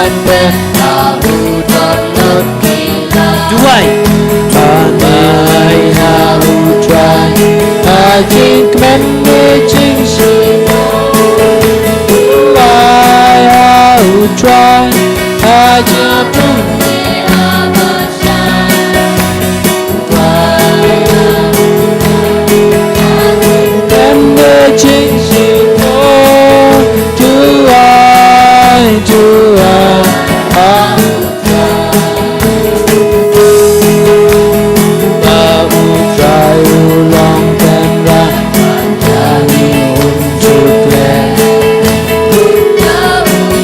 ban pe au tròn nước kila Duai Mai au trai a jing men me jing si Mai au trai a jing tu chính sự thôi Chúa ơi ta trai lòng tên ra ta niệm chúc lệ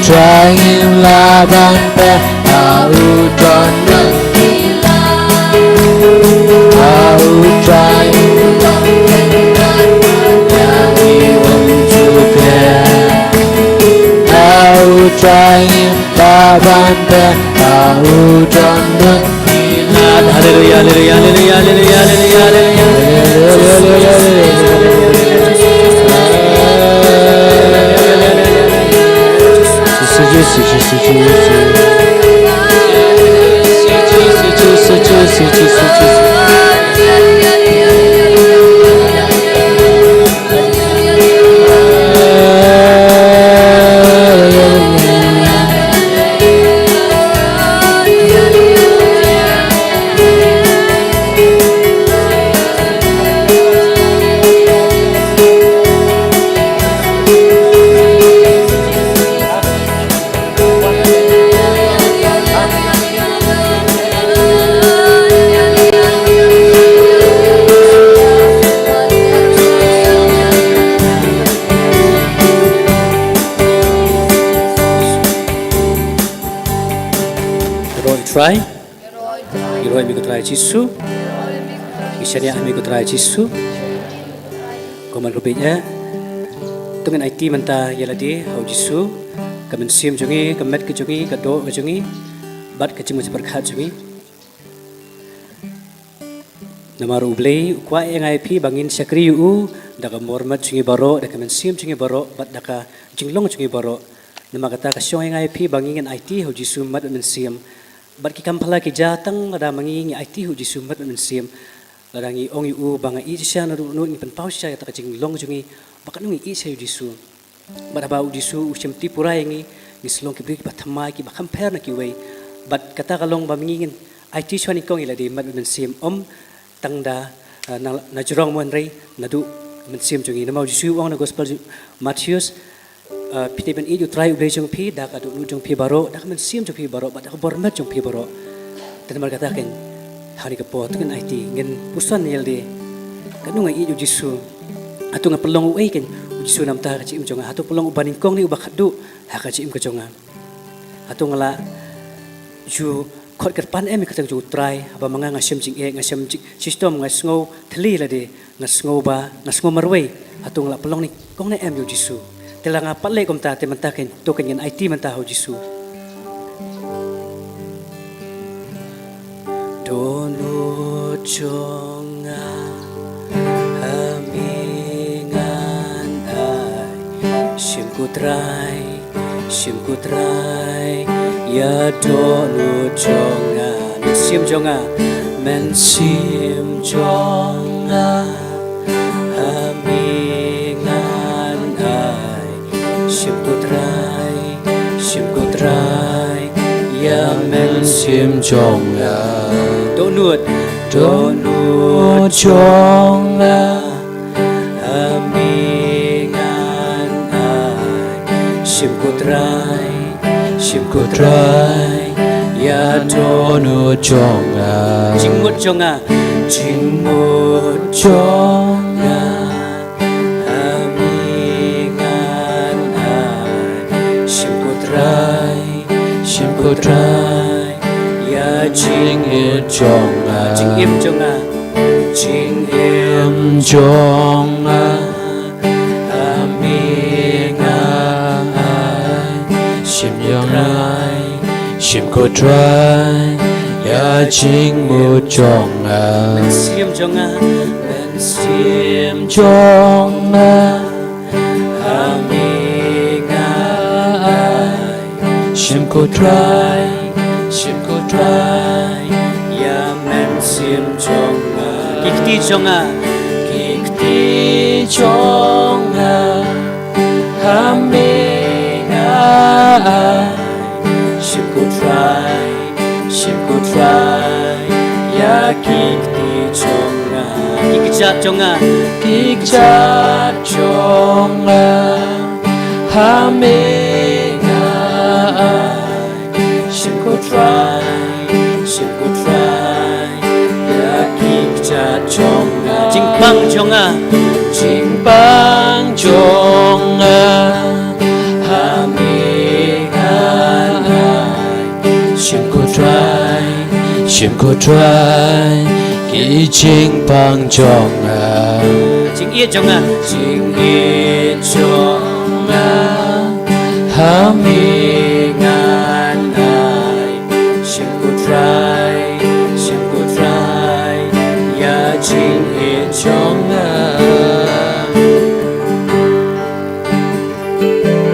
trai nghiêm là ban pe ta tròn nước ta trai trai ta ban pe au tròn nước Haleluya haleluya haleluya haleluya haleluya Try. Iroi mi ko try Yesus. Isya mi ko try Yesus. Koman rupinya. Tungan IT menta yaladi hau Yesus. Kamen sim jongi, kamet ke jongi, kado ke jongi. Bat ke cimu seperkat jongi. Namaru ublei kwa yang IP bangin syakri u daka mormat jongi baro daka men sim jongi baro bat daka jinglong jongi baro. Nama kata kasyong yang IP bangin IT hau Yesus mat men sim. Bat ki kampala ki jatang ada mangi IT hu Yesus mat men sim. Ladangi ong u banga I sya na nu ni pen pau sya ta jinglong jongi bakat nungi I sya Yesus. Bat ba Yesus usim ti purai ngi ni slong ki bri ki bathamai ki bakam per na ki wei. Bat kata kalong ba mingin IT swani kong ila di mat men sim tangda na jurong mon rei na du men sim jongi na mau Yesus ong na gospel Matthews piti ben idu try ublei jong pi dak adu jong pi baro dak men sim jong pi baro bat dak bormat jong pi baro tan mar kata ken hari ke pot ken IT ngen pusan yel de kanu ngai idu Yesus atu nga pelong uai ken Yesus nam ta ka chim jonga atu pelong ubanin kong ni ubak du ha ka chim ka jonga atu ngala ju khot kat pan em ka tang ju try aba manga ngasem jing e ngasem system ngasngo thli la de ngasngo ba ngasngo marwei atu ngala pelong ni kong na em ju Yesus telang apa le kom ta te mentaken to ken IT menta ho Yesus dono jonga amingan ai sim kutrai ya dono jonga men sim jonga amingan ai sim kutrai ya men sim jonga donut jonga amingan ai sim kutrai ya donut jonga jingmut jonga Kutrai ya jing im jonga amingai sim kutrai ya jing jonga men sim jonga amingai Shim ko try, shim ko try. Ya men sim chonga kikti chonga Kikti chonga haminga. Shim ko try, shim ko try. Ya kikti chonga, kikjat chonga kikjat chonga haminga. Shim ko try, shim ko try. Ya kikjat chonga jingpang chonga Jimbang chonga haminga. Shim ko try, shim ko try. Ki jimbang chonga jing ie chonga Jing e chonga haminga. Shim ko try, shim ko try. Ya jing e chonga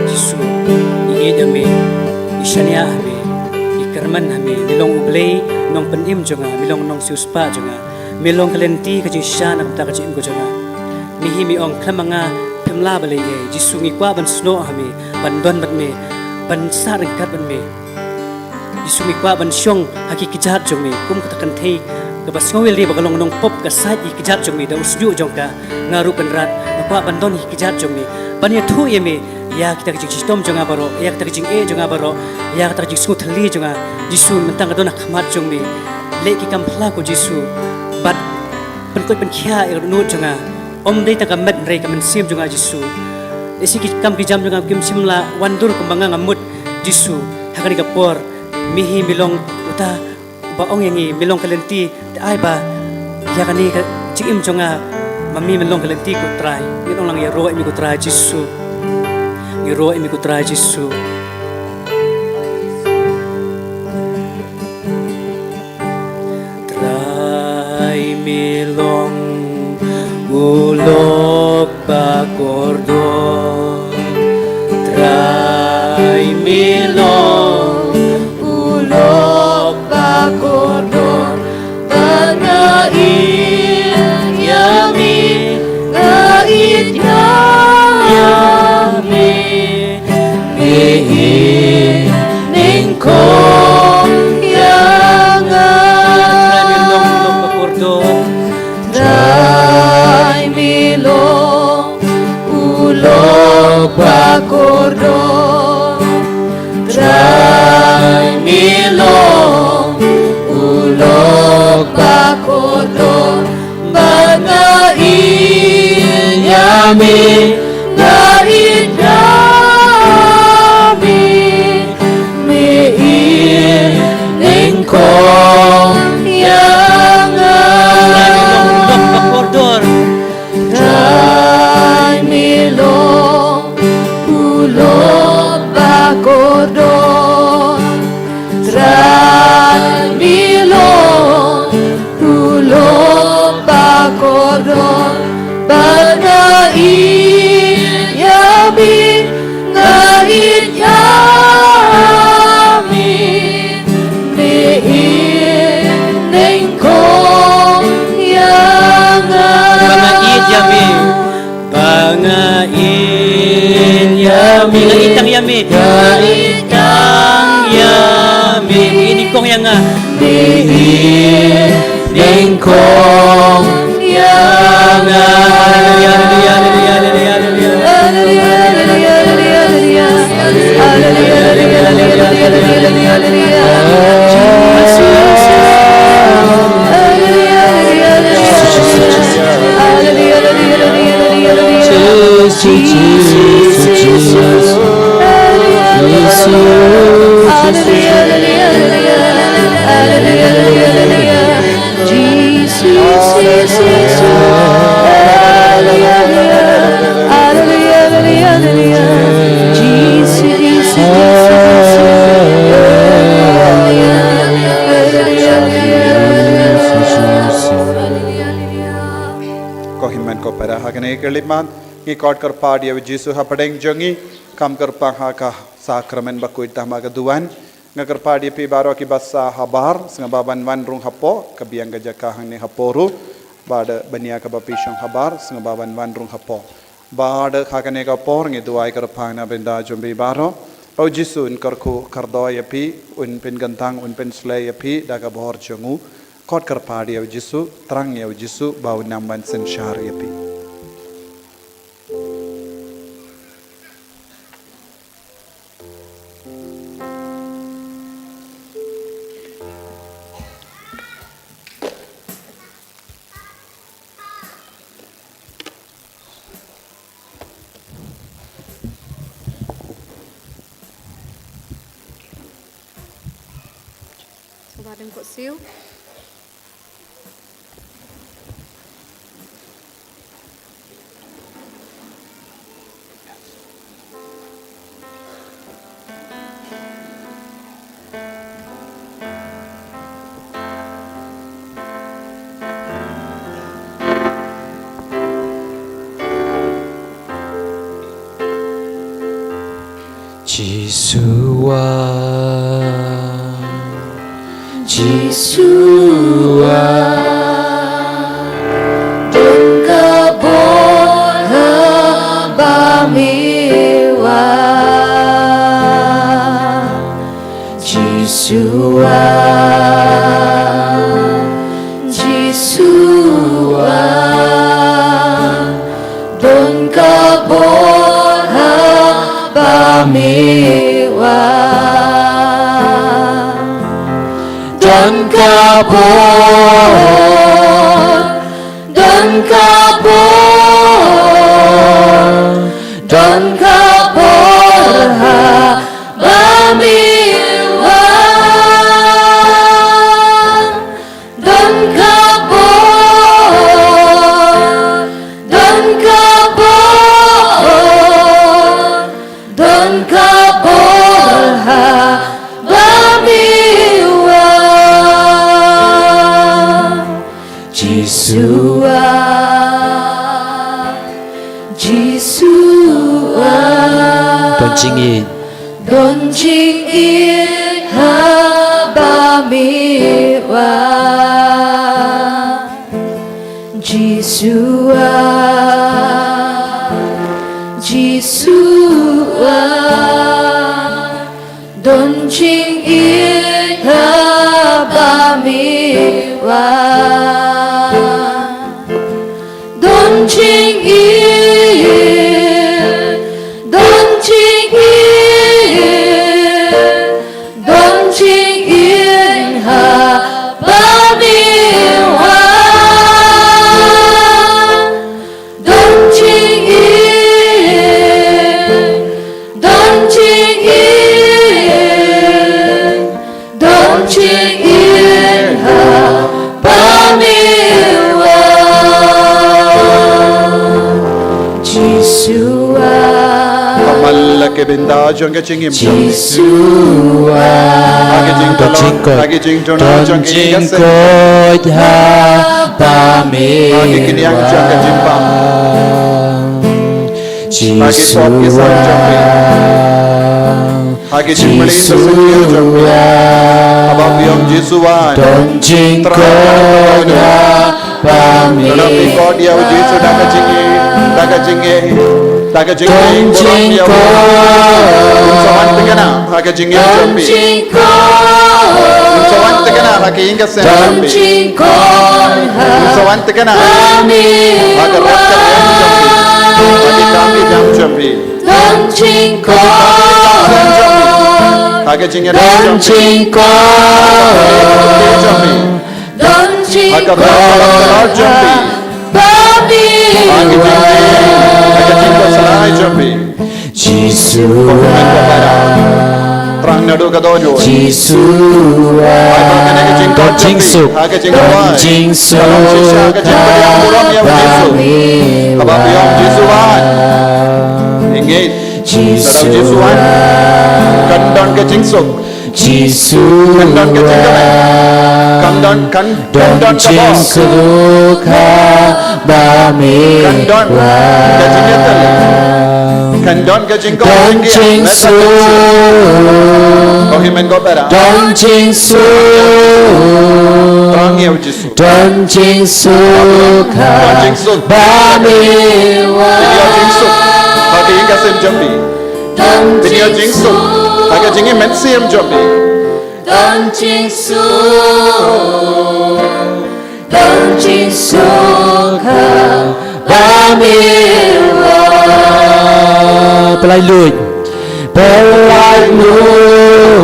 Jisu ie dami ishania hame ikarman hame milong ublei nong penim chonga milong nong siuspa chonga milong kalenti ka jing shana ta ka jing ko chonga mihi mi ong khamanga phimla bale ye jisu ngi kwa ban sno hame ban don bat me ban sa ring kat ban me jisu ngi kwa ban shong haki kijat chong me kum ka kan thei ka bas ngawel ri bagalong nong pop ka sai i kijat chong me da usju jong ka ngaru kan rat kwa ban don hi kijat chong me ban ye thu ye me ya kita jing sistem jonga baro ya kita jing e jonga baro ya kita jing su thali jonga jisu mentang dona khmat jong me le ki kam phla ko jisu bat pen ko pen khia e nu jonga om dei ta kam met re kam sim jonga jisu esi ki kam ki jam jonga kim simla wandur kumbanga ngamut jisu hakani ka por mihi milong uta ba ong yangi milong kalenti ai ba ya kani ka jing jonga mami milong kalenti ko try ni ong lang ya ro mi ko try jisu ni ro mi ko try jisu try milong ulok ba kordon try milong ulok ba kordon banain yami ngait yami mihin ningkong Try milong ulok ba kordon Try milong ulok ba kordon banain yami ngait yami mihin ningkong Try milong ulok ba kordon Try milong ulok ba kordon banain yami ngait yami mihin ningkong bangain yami ngaitang yami ngaitang yami ini kong yang mihin ningkong yang haleluya haleluya haleluya haleluya Keliman, ni kod kerpa dia Yesus ha padeng jongi kam kerpa ha ka sakramen bakui tahma keduan ngagar padi pi baro ki basa habar sengababan wan rung hapo kabiang gajaka hang ne haporu bada bania ka bapisong habar sengababan wan rung hapo bada khakane ka por ngi duai kar phangna benda jombi baro pau jisu un karku kardoy api un pen gantang un pen slay api daga bor jongu kot kar padi au jisu trang au jisu bau namban sen shar api Badan kot siu. Yeshua Don kabon habamiwa Yeshua Yeshua Don kabon habamiwa Don kabon, don kabon, don kabon habamiwa, don kabon, don kabon, don kabon habamiwa. Yeshua, Yeshua, Don Jing In habamiwa, Yeshua, Yeshua, Don Jing In habamiwa. Don Jing In, Don Jing In, Don Jing In habamiwa, Don Jing In, Don Jing In, Don Jing In habamiwa. Yeshua, Kamal ke benda jong ke chingim Yeshua, age jing tolong age jing tono jong ke ingase age kini yang jong ke jimpang age pop ke sang jong ke age jing mali to sengil jong ke abang biom Yesuan terang dalam ikut dia Yesu daga jingi kurang dia unsawan tegana haga jingi jambi unsawan tegana haga inga sen jambi unsawan tegana haga rakka jambi haga kami jam jambi haga jingi jambi haga rakka jambi terang nado kadojo Yeshua Don Jing Suk Don Jing Suk abang biom Yesuan ingit sadau Yesuan kandon ke Jing Suk kandon ke Jing Kame kandon Jing Suk kandon ke Jing Yetel Kan don ka jing ko Don jing su Ko himen ko pera Don jing su Terang ya ujisu Don jing su ka Don jing su Bamiwa Video jing su Hagi inga sim jambi Video jing su Hagi jingi men sim jambi Don jing su Don jing su ka Bamiwa Pelai lui Pelai lui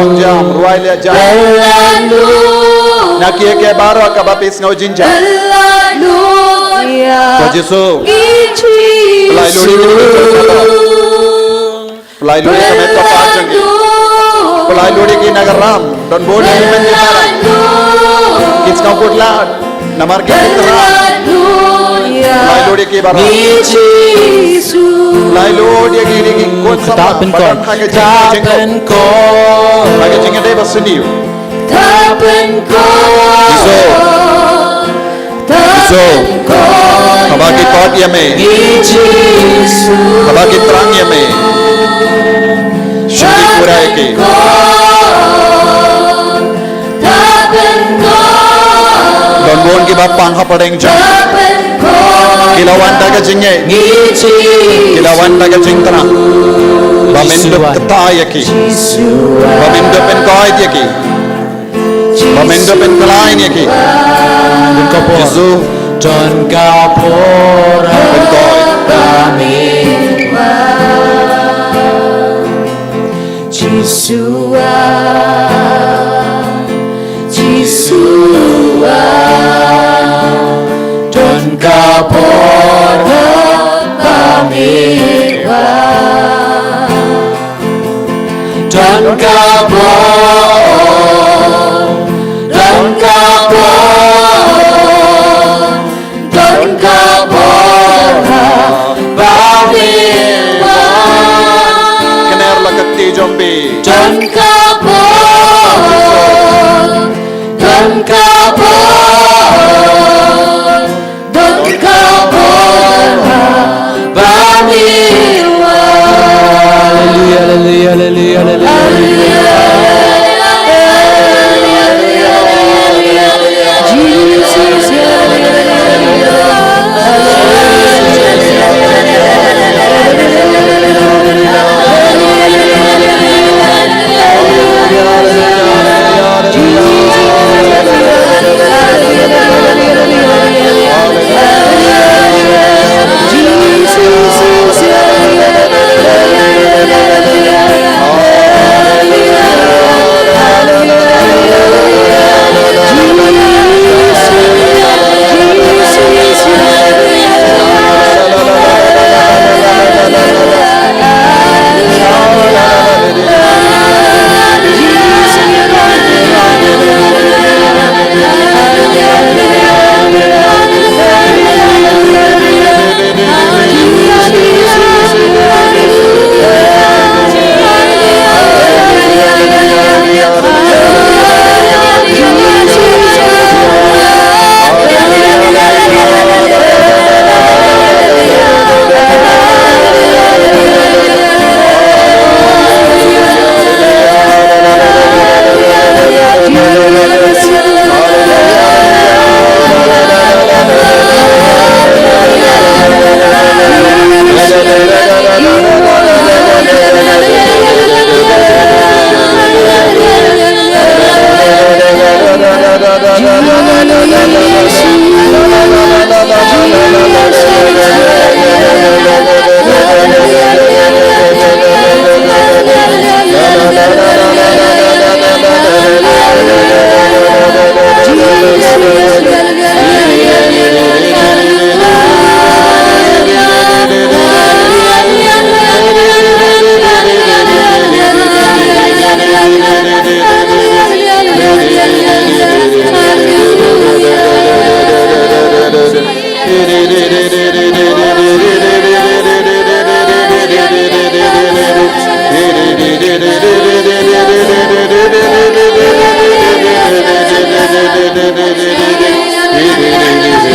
Om jam ruai le jam Pelai lui Nakia ke baro ka bapis ngau jinja Pelai lui Ko jisu Pelai Pelai lui ni Pelai lui ka met ka pajang Pelai lui ki nagaram Don bodi men ni mara Kits ka putla Namar ki teram Pelai lui ki baro Pelai lui ki kon sama Tapen kon Hagi jing ko Hagi jing dei basuniu Tapen kon So Habagi kot ya me Habagi terang ya me Syukur pura ke Don bon ki bapang hapadeng jam Kilawan taga jingye Kilawan taga jing terang Bamindup ketaya ki Bamindup en koit ya ki Bamindup en kelain ya ki Yesu John Kapora en koit Bamiwa Jisua Jisua John Kapora Bamiwa John Kapora John Kapora John Kapora Bamiwa Kener lakati jombi John Kapora John Kapora John Kapora Bamiwa Hallelujah, hallelujah, hallelujah, hallelujah. Jesus,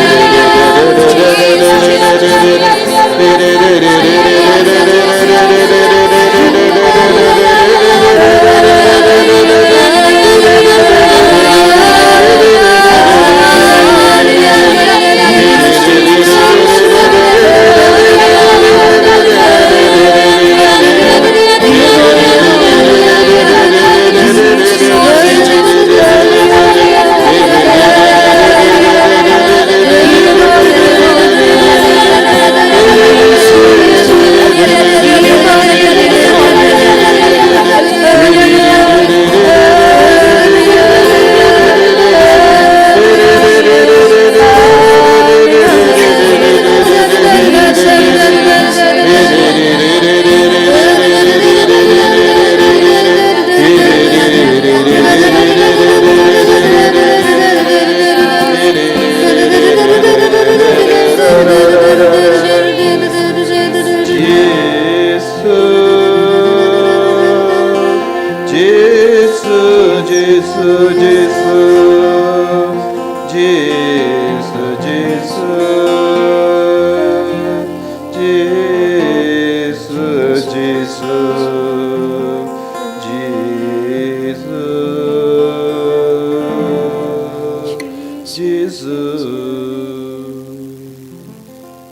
Hallelujah.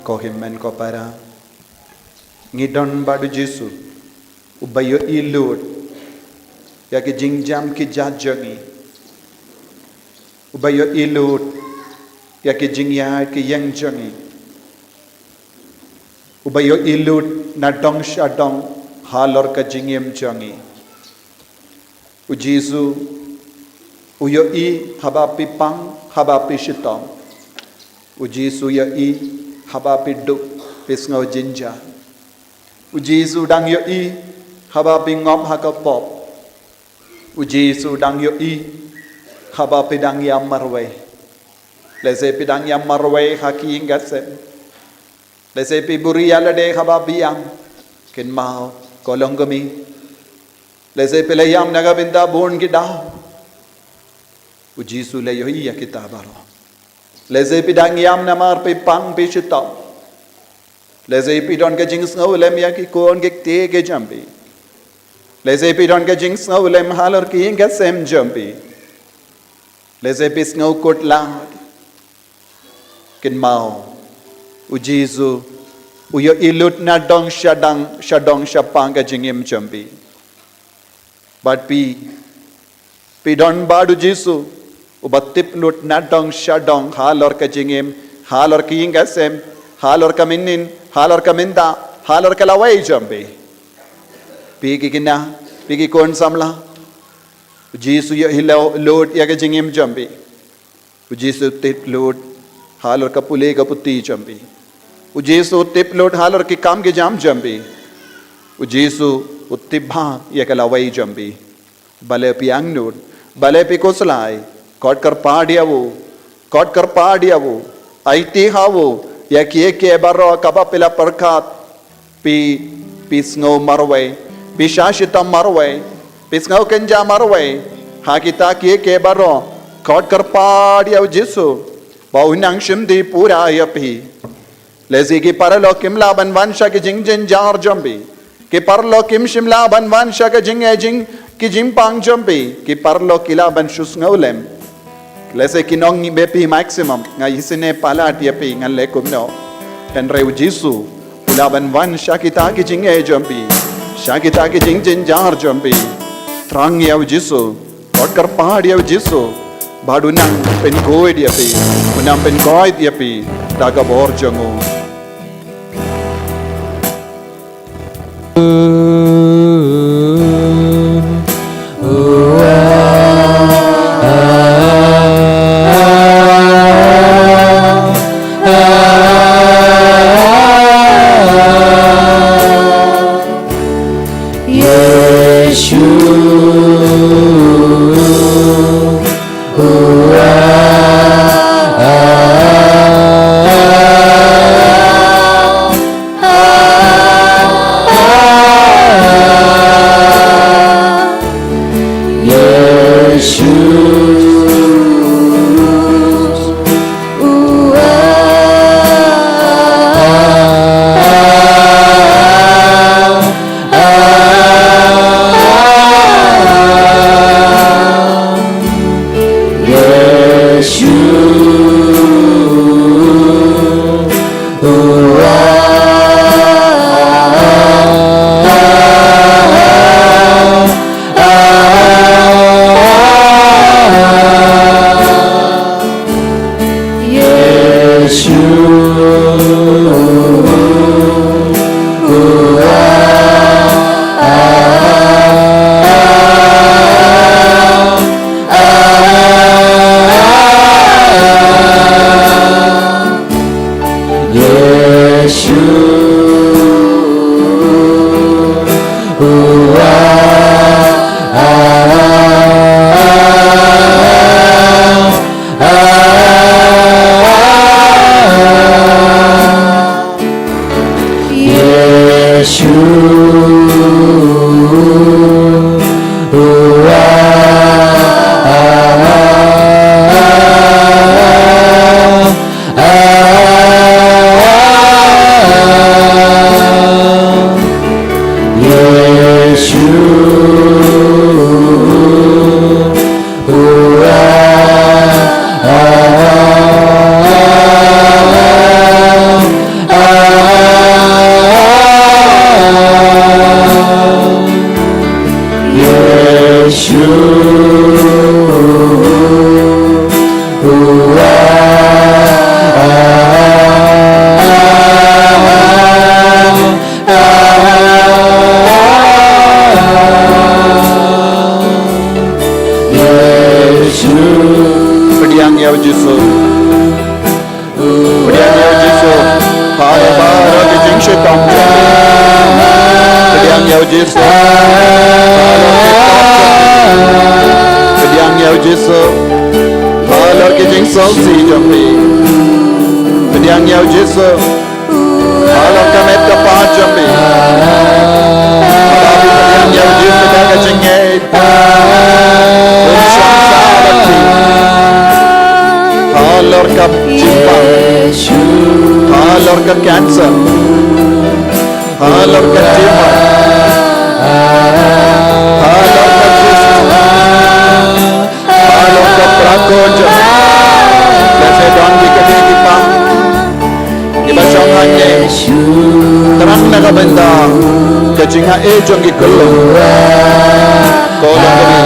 Ko himmen ko para ngidon badu Jesu ubayo ilud ya ki jingjam ki jajangi ubayo ilud ya ki jingya ki yangjangi ubayo ilud na dong shadong halor ka jingem jangi u Jesu uyo i habapi pang habapi shitong u Jesu ya i habapi duk pisngau jinja u Jesu dang yo i habapi ngop hakapop u Jesu dang yo i habapi dang yam marway lese pi dang yam marway haki ingasem lese pi buri yalade habapi yang kin mau kolongami lese pi layam nagabinda bon ki daw u Jesu le yo i ya kitabaro leze pidang yam namar pe pang pe chitao leze pidon ke jings ngau lem ya ki kon ke te ke jambi leze pidon ke jings ngau lem halor ki inga sem jambi leze pis ngau kot la kin mau u Jesu u yo ilut na dong shadong shapang ke jingim jambi but pidon badu Jesu ubatip lut nadong shadong halor ka jingim halor ki ingasem halor ka minin halor ka minda halor ka laway jambi pigi kina pigi kon samla Jesu ya hilaw lut ya ka jingim jambi Jesu tip lut halor ka pule ka putti jambi Jesu tip lut halor ki kam ke jam jambi Jesu utibha ya ka laway jambi bale piang lut bale pi koslai कॉट कर पाडिया वो आईती हाँ वो या किए के बारो कबा पिला परखात पिस्ंगो मरवे पिशाशिता मरवे पिस्ंगो कंजा मरवे हाँ किता किए के बारो कॉट कर पाडिया वो जिसो बाउन्यांग शिमदी पूरा यपी लेजी की परलो किमला बनवांशा की जिंग जार जंबी की परलो किम शिमला बनवांशा की जिंग की जिंपांग जंबी की परलो किला बन शुस्ंगोलेम lese kinong ni bepi maximum nga isine pala tiapi ngan le kumno henre u Jesu ulaban wan shakita ki jing e jampi shakita ki jing jin jar jampi trang ya u Jesu kot kar pahad ya u Jesu badu nang pen goy diapi unam pen goy diapi daga bor jango Pediang Yao Jisu. Pediang Yao Jisu. Hara ke jing syaitan. Pediang Yao Jisu. Pediang Yao Jisu. Hara ke jing salsi jambi. Pediang Yao Jisu. Hara ke met ke pa jambi. Pediang Yao Jisu ke jing eight. Halor ka jimpang, halor ka cancer, halor ka tumor, halor ka cyst, halor ka prakoja. Kasi doon bikati kita, iba siyang hanya terang na kabenda, kajinga ejong ikulong, kolong kami,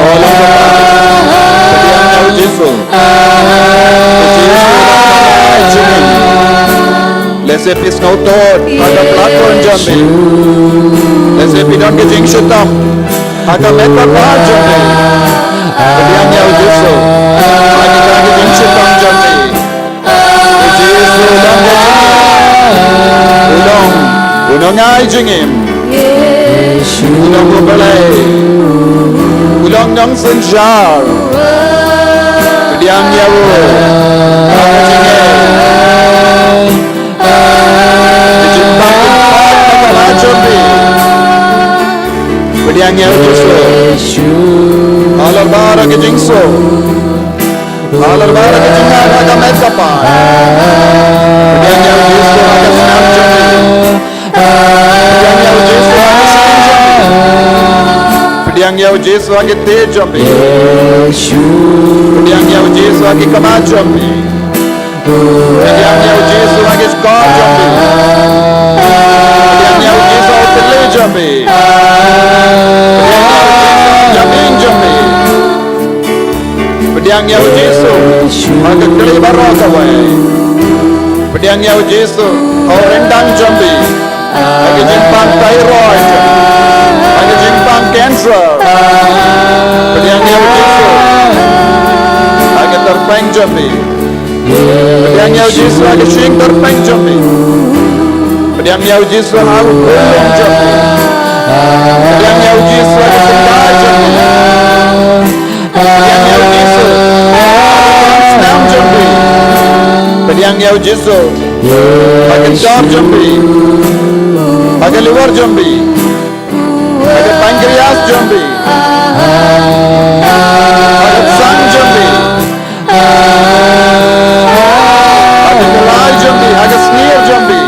kolong kami. Jisu, Lese pisngau tot, aga pelakon jambi. Lese pidon ke jing syutam, aga meta pa jambi. Kediang Yao Jisu, aga ke jing syutam jambi. Jisu dong ke jingim, ulong ngai jingim. Ulong bubelai, ulong nong senjar. Pediang Yao, aga jingim. Pediang Yao Jisu, Halor bara ke jingso, Halor bara ke jingan aga metapa. Pediang Yao Jisu aga senam jambi, Pediang Yao Jisu aga senam jambi, Pediang Yao Jisu aga te jambi, Pediang Yao Jisu aga kama jambi, Pediang Yao Jisu aga skor jambi, Pediang Yao Jisu aga tele jambi. Pediang Yao Jisu, aga keli barok away. Pediang Yao Jisu, au rendang jambi, aga jimpang thyroid, aga jimpang cancer. Pediang Yao Jisu, aga terpeng jambi. Pediang Yao Jisu, aga shing terpeng jambi. Pediang Yao Jisu, au kulung jambi. Pediang Yao Jisu, aga sengai jambi. Pediang Yao Jisu, senam jambi. Pediang Yao Jisu, pakai jam jambi, pakai liver jambi, pakai pankreas jambi, pakai sang jambi, pakai kelai jambi, pakai sneer jambi,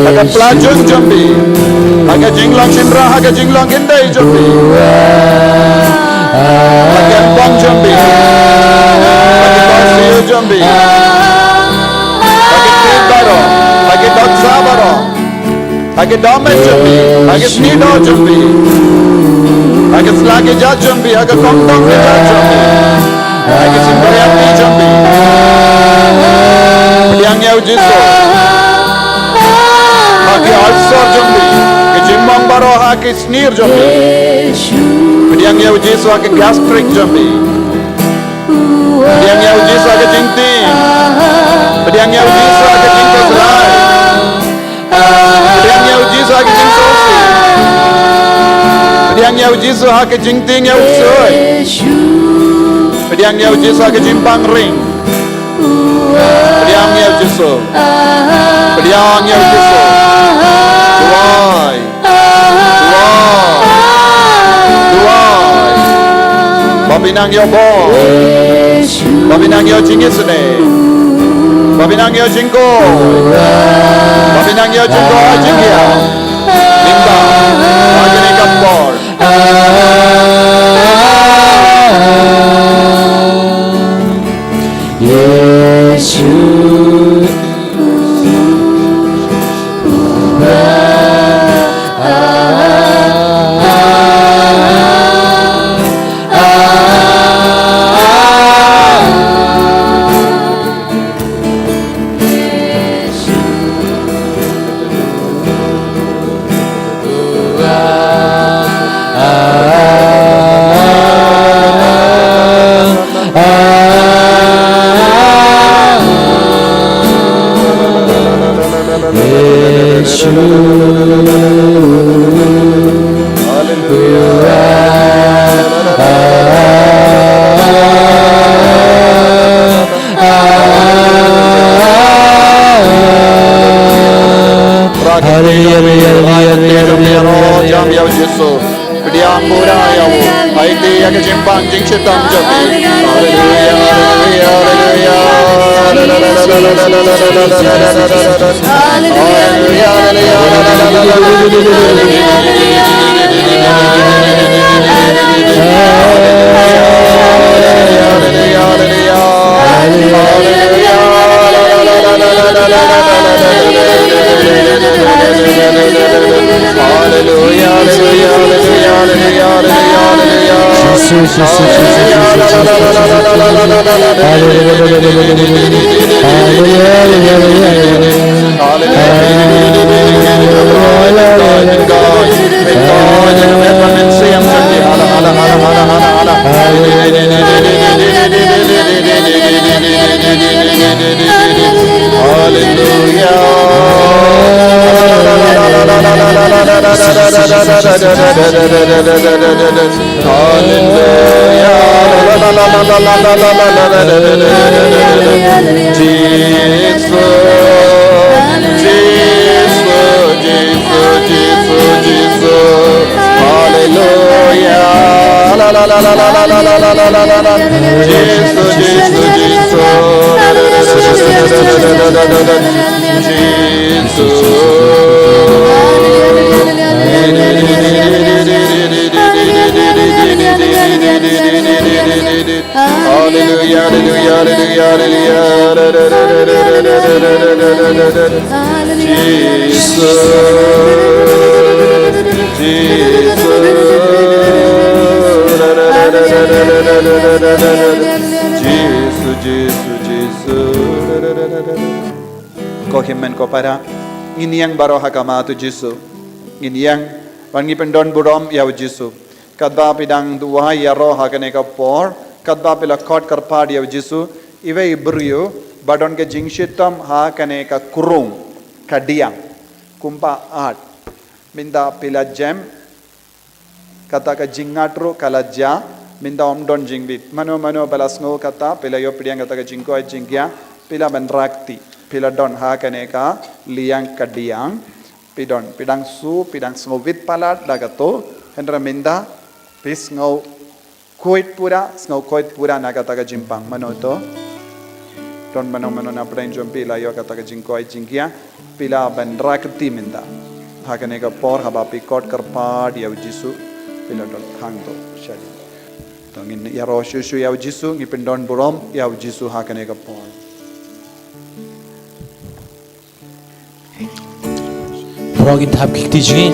pakai pelajung jambi, pakai jinglong cindra, pakai jinglong indai jambi. Pakai empong jambi, pakai korsiu jambi, pakai tit baro, pakai doksa baro, pakai domet jambi, pakai snido jambi, pakai selagi jat jambi, pakai kongtong jat jambi, pakai simpariati jambi. Pediang Yao Jisu, pakai ulcer jambi, pakai jimbang baro, pakai sneer jambi. Pediang Yao Jisu aga gastric jambi. Pediang Yao Jisu aga jingting. Pediang Yao Jisu aga jingtos rai. Pediang Yao Jisu aga jingtosi. Pediang Yao Jisu aga jingting Yao Sui. Pediang Yao Jisu aga jimpang ring. Pediang Yao Jisu. Pediang Yao Jisu. Tuai. Babinang Yao Bo, Babinang Yao Jingisune, Babinang Yao Jinggo, Babinang Yao Jinggo Ajingia, Linda, Agni Kapor. Purayavu, Aitiya Kajimpang Jingshitam Japi, Hallelujah, Hallelujah, Kohimen ko para nginiyang baroha kamatu Jisu nginiyang wangi pendon burom yaw Jisu kadba pidang duwa yaro hakane ka por kadba pila khot karpad yaw Jisu ive ibriyo badon ke jingshitam hakane ka kurung kadiang kumpa art minda pila jam kata ka jingatro kalajja minda omdon jingbit mano balasngo kata pila yo pidang kata ka jingko jingya pila bandrakti pila don hakane ka liang kadiang pidang su pidang sngovit palat dagato hendra minda pis ngau koit pura nagata ka jimpang manoto don mano na brain jom pila yo kata ka jingko jingya pila bandrakti minda hakane ka por haba pikot karpad yaw Jisu pila don khangto shali tongin yaro shushu yaw Jisu ngipendon burom yaw Jisu hakane ka por Progin tap kikti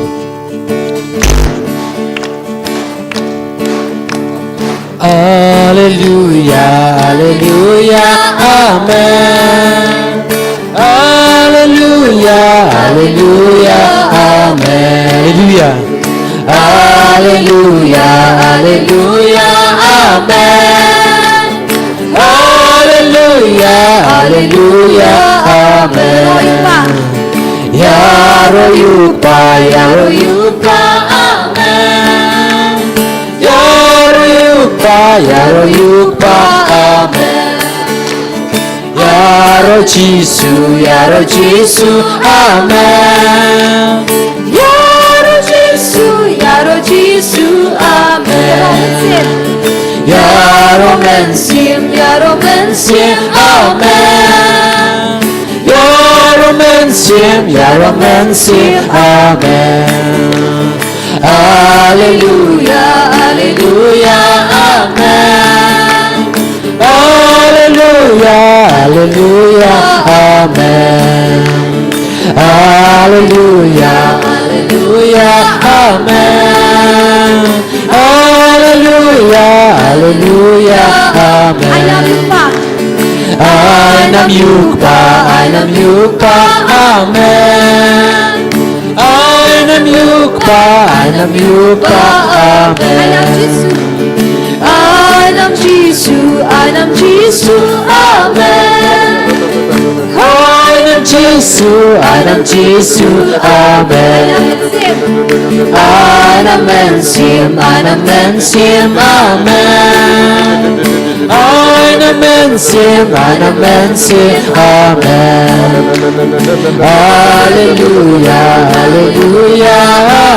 Hallelujah, Hallelujah, Amen. Hallelujah, Hallelujah, Amen. Hallelujah, Hallelujah, Amen. Hallelujah, Hallelujah, Amen. Yaro yupa, Amen. Yaro yupa, Amen. Yaro Jisu, Amen. Yaro Jisu, Amen. Yaro mensim, Amen. Yaro mensim, Amen. Hallelujah, Hallelujah, Amen. Hallelujah, Hallelujah, Amen. Hallelujah, Hallelujah, Amen. Hallelujah, Hallelujah, Amen. Ainam yukpa, Amen. Ainam yukpa, Amen. Ainam Jisu, Amen. Ainam Jisu, Amen. Ainam mensim, Amen. Ainam mensim, Amen. Hallelujah, Hallelujah,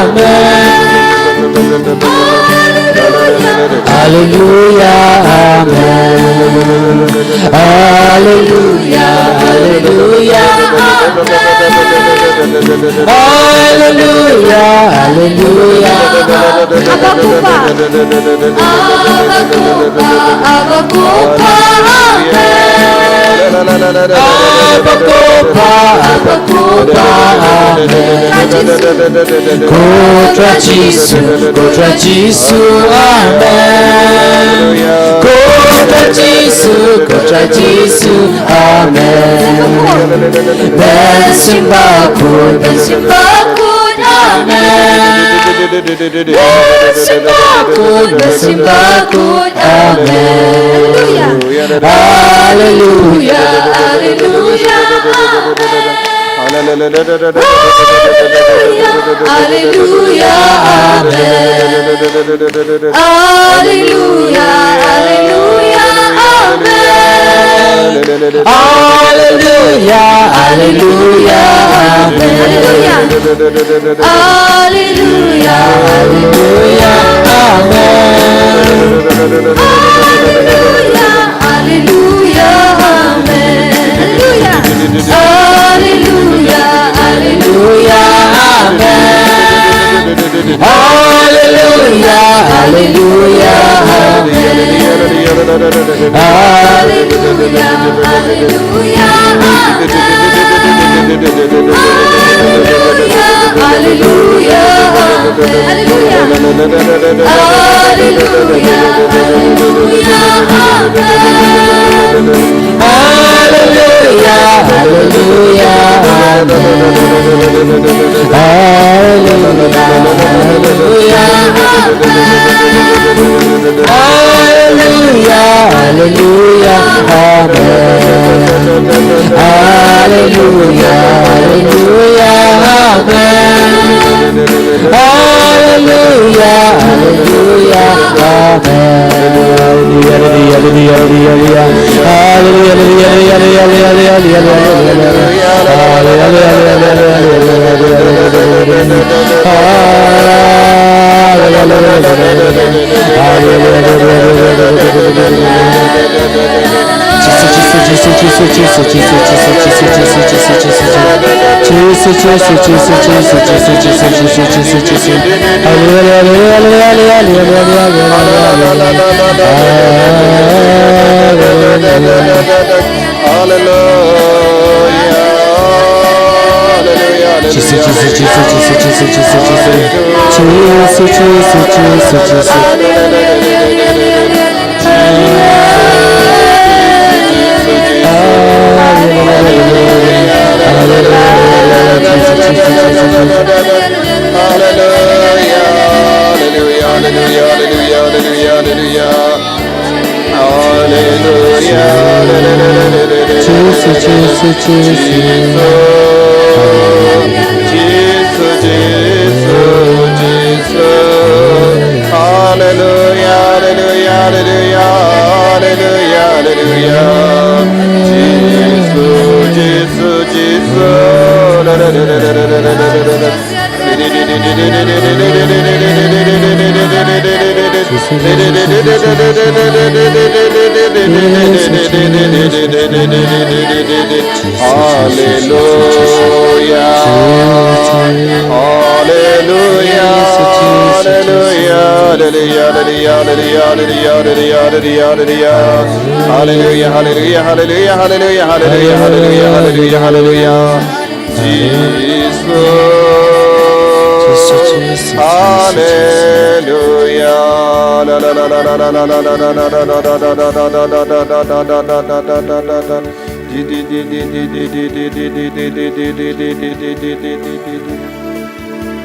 Amen. Hallelujah, Amen. Hallelujah, hallelujah, hallelujah, hallelujah. Contra Jesus, contra Jesus, Amen. Contra Jesus, Amen. Bensimbakun, bensimbakun, Amen. Bensimbakun, bensimbakun, Amen. Hallelujah, hallelujah, hallelujah, Amen. Hallelujah, hallelujah, Amen. Hallelujah, hallelujah, Amen. Hallelujah, hallelujah, Amen. Hallelujah, hallelujah, Amen. Hallelujah, hallelujah, Amen. Hallelujah, hallelujah, hallelujah, hallelujah,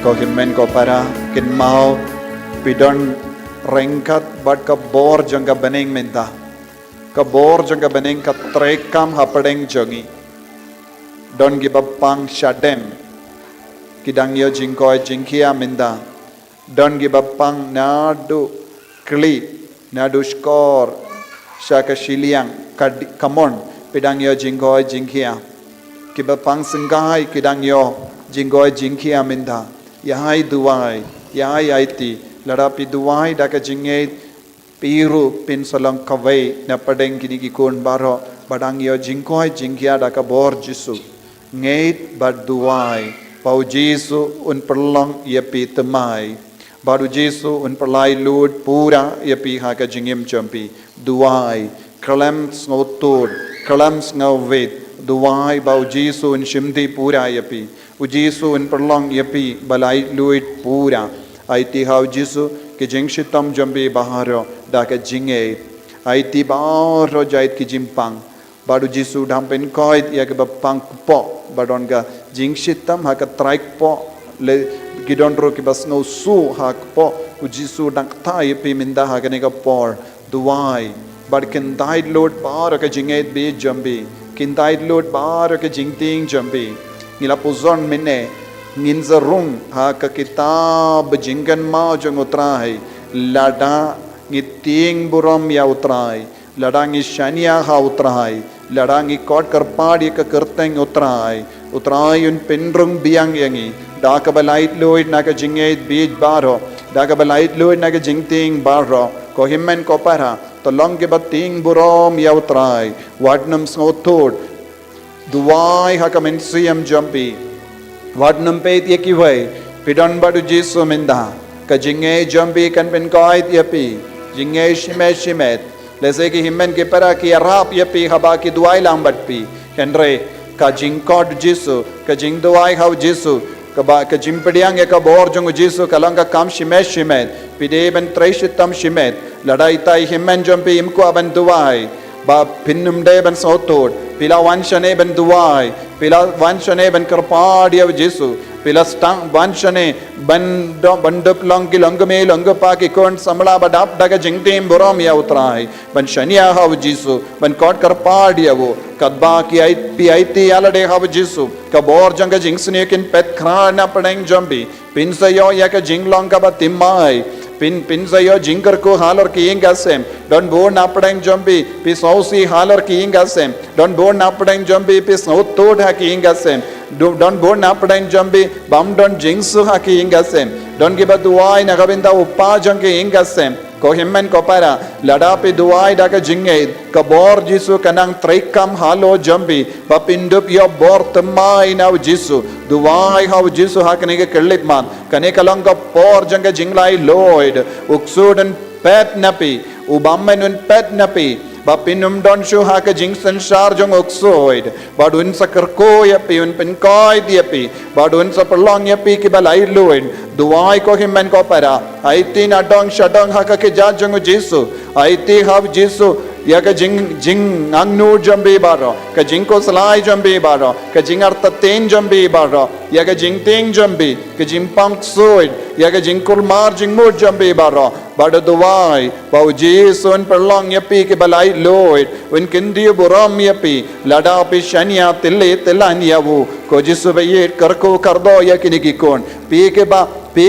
Ko hinmen ko para kinmao pidon rengkat bat ka bor jangga beneng menta ka bor jangga beneng ka trekam hapadeng jongi don gibapang shadem kidang yo jingkoy jingkia menda don gibapang nadu kli nadu skor shaka shiliang kamon pidang yo jingkoy jingkia kibapang sengkai kidang yo jingkoy jingkia menda Yahai duai, Yahai aiti, larapi duai daka jingay piru pin salang kawai na padeng kini ki kon baro badang yo jingkoi jingkia da ka bor Jisu ngait baduai pau Jisu un perlang ye pi temai baru Jisu un perlai lud pura ye pi ha ka jingim champi duai kalam sngotur kalam sngavet duai bau Jisu un shimdi pura ye pi u Jisu un perlang ye pi balai lud pura aiti hau Jisu ke jingshitam jambi baharo da ka jinge aiti baro jait ki jimpang baru Jisu dampen koit ya ke bapang po badon ga jingshitam ha ka traik po le gidon ro ki bas no su ha po u Jisu dang thai pi minda ha ka ne ka por duai bad kin died lord bar ka jinge be jambi kin died lord bar ka jingting jambi ngila puzon minne nginza rung ha ka kitab jingan ma jong utrai lada ngiting buram ya utrai lada ngi shania ha utrai lada ngi kot karpadi ka kerteng utrai utrai un penrung biang yangi da ka balait loid na ka jingait bij baro da ka balait loid na ka jingting baro ko himmen ko para to long ke bating buram ya utrai wadnam sngothod duai ha ka mensiam jampi wadnam pet yekiwai pidon badu Jisu minda ka jinge jambi kan pen koit yapi jinge shimet lese ki himmen ke para ki arap yapi haba ki duai lambat pi henre ka jingkod Jisu ka jing duai hau Jisu ka ba ka jimpediang ka bor jong Jisu kalanga kam shimet pide ben treshitam shimet ladai tai himmen jambi imko aban duai ba pinnum de ben sotod pila wanshane ben duai pila wanshane ben karpadi av Jisu pila stang wanshane bandop long ki long me long pa ki kon samla badap daga jingtim borom ya utrai ban shania hav Jisu ban kot karpadi avo kadba ki it alade hav Jisu ka bor janga jingsne kin pet khana padeng jambi pinsayo ya ka jinglong ka ba timmai pin sayo jingkar ko halar ki ingasem don bo napadang jambi pi sausi halar ki ingasem don bo napadang jambi pi sautod ha ki ingasem don bo napadang jambi bam don jingsu ha ki ingasem don giba duai na gabinda uppa jang ki ingasem ko himmen ko para lada pi duai da ka jinge ka bor Jisu kanang traikam halo jambi ba pindup yo bor tamai na Jisu duai ha Jisu ha kane ke kellit man kane kalanga por janga jinglai loid uksudan pet napi ubammenun pet napi ba pinum don shu ha ka jingsan shar jong uksoid ba dun sakar ko yapi un pen koi diapi ba dun sa perlong yapi ki balai loid duai ko himmen ko para aiti na dong shadong ha ka ke ja jong Jisu aiti ha Jisu ya ka jing angnu jambi baro ka jing ko salai jambi baro ka jing arta ten jambi baro ya ka jing ting jambi ka jing pang soid ya ka jing kul mar jing mud jambi baro bada duai bau Jisu un perlong yapi ke balai loid un kindi buram yapi lada pi shania tille tilan yavu ko Jisu bayet karko kardo ya kini ki kon pi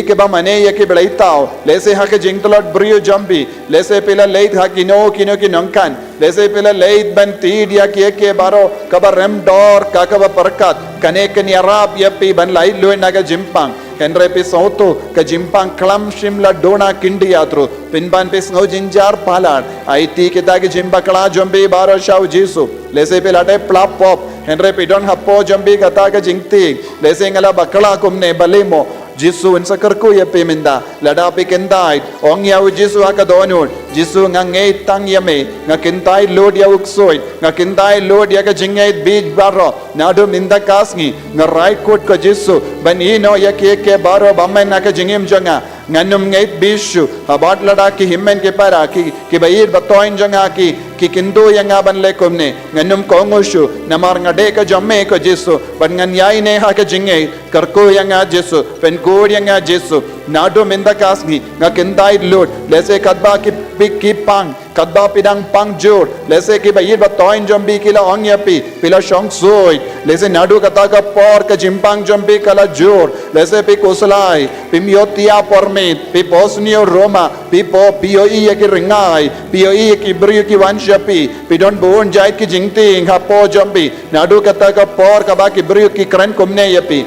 ke ba mane ya ke belaitao lese ha ke jingtolot brio jambi lese pela leit ha kino ki nongkan lese pela leit ban tid ya ke baro kabar rem dor ka ba perkat kane ke ni arab ya pi ban lai loin naga jimpang henre pi sauto ka jimpang klam shimla dona kindi yatru pinban pi sno jinjar palan it ke da ke jimba kala jambi baro shau Jisu lese pela de plap pop henre pi don hapo jambi kata ka jingti lese ngala bakala kumne balimo Jisu un sakar ko ya peminda lada pe kendai ong ya Jisu aka donul Jisu ngangei tang yame ngakintai load ya uksoi ngakintai load ya ka jingei bij baro nadu minda kasngi ngarai kot ko Jisu bani no ya ke baro bamen na ka jingim janga nganum ngeit bishu abat lada ki himmen ke para ki bayir batoin janga ki kindu yanga ban le komne nganum kongoshu namar ngade ka jamme ko Jisu ban ngan yai ne ha ka jingei karko yanga Jisu pen god yanga Jisu nadu minda kasngi ngakindai load lese kadba ki pang kadba pidang pang jor lese ki bayir batoin jambi kila ong yapi pila shong soi lese nadu kata ka por ka jimpang jambi kala jor lese pi kosalai pi miotia pormit pi posnio Roma pi pio i ki ringai pio i ki brio ki wanshapi pi don bon jai ki jingting ha po jambi nadu kata ka por ka ba ki brio ki kran komne yapi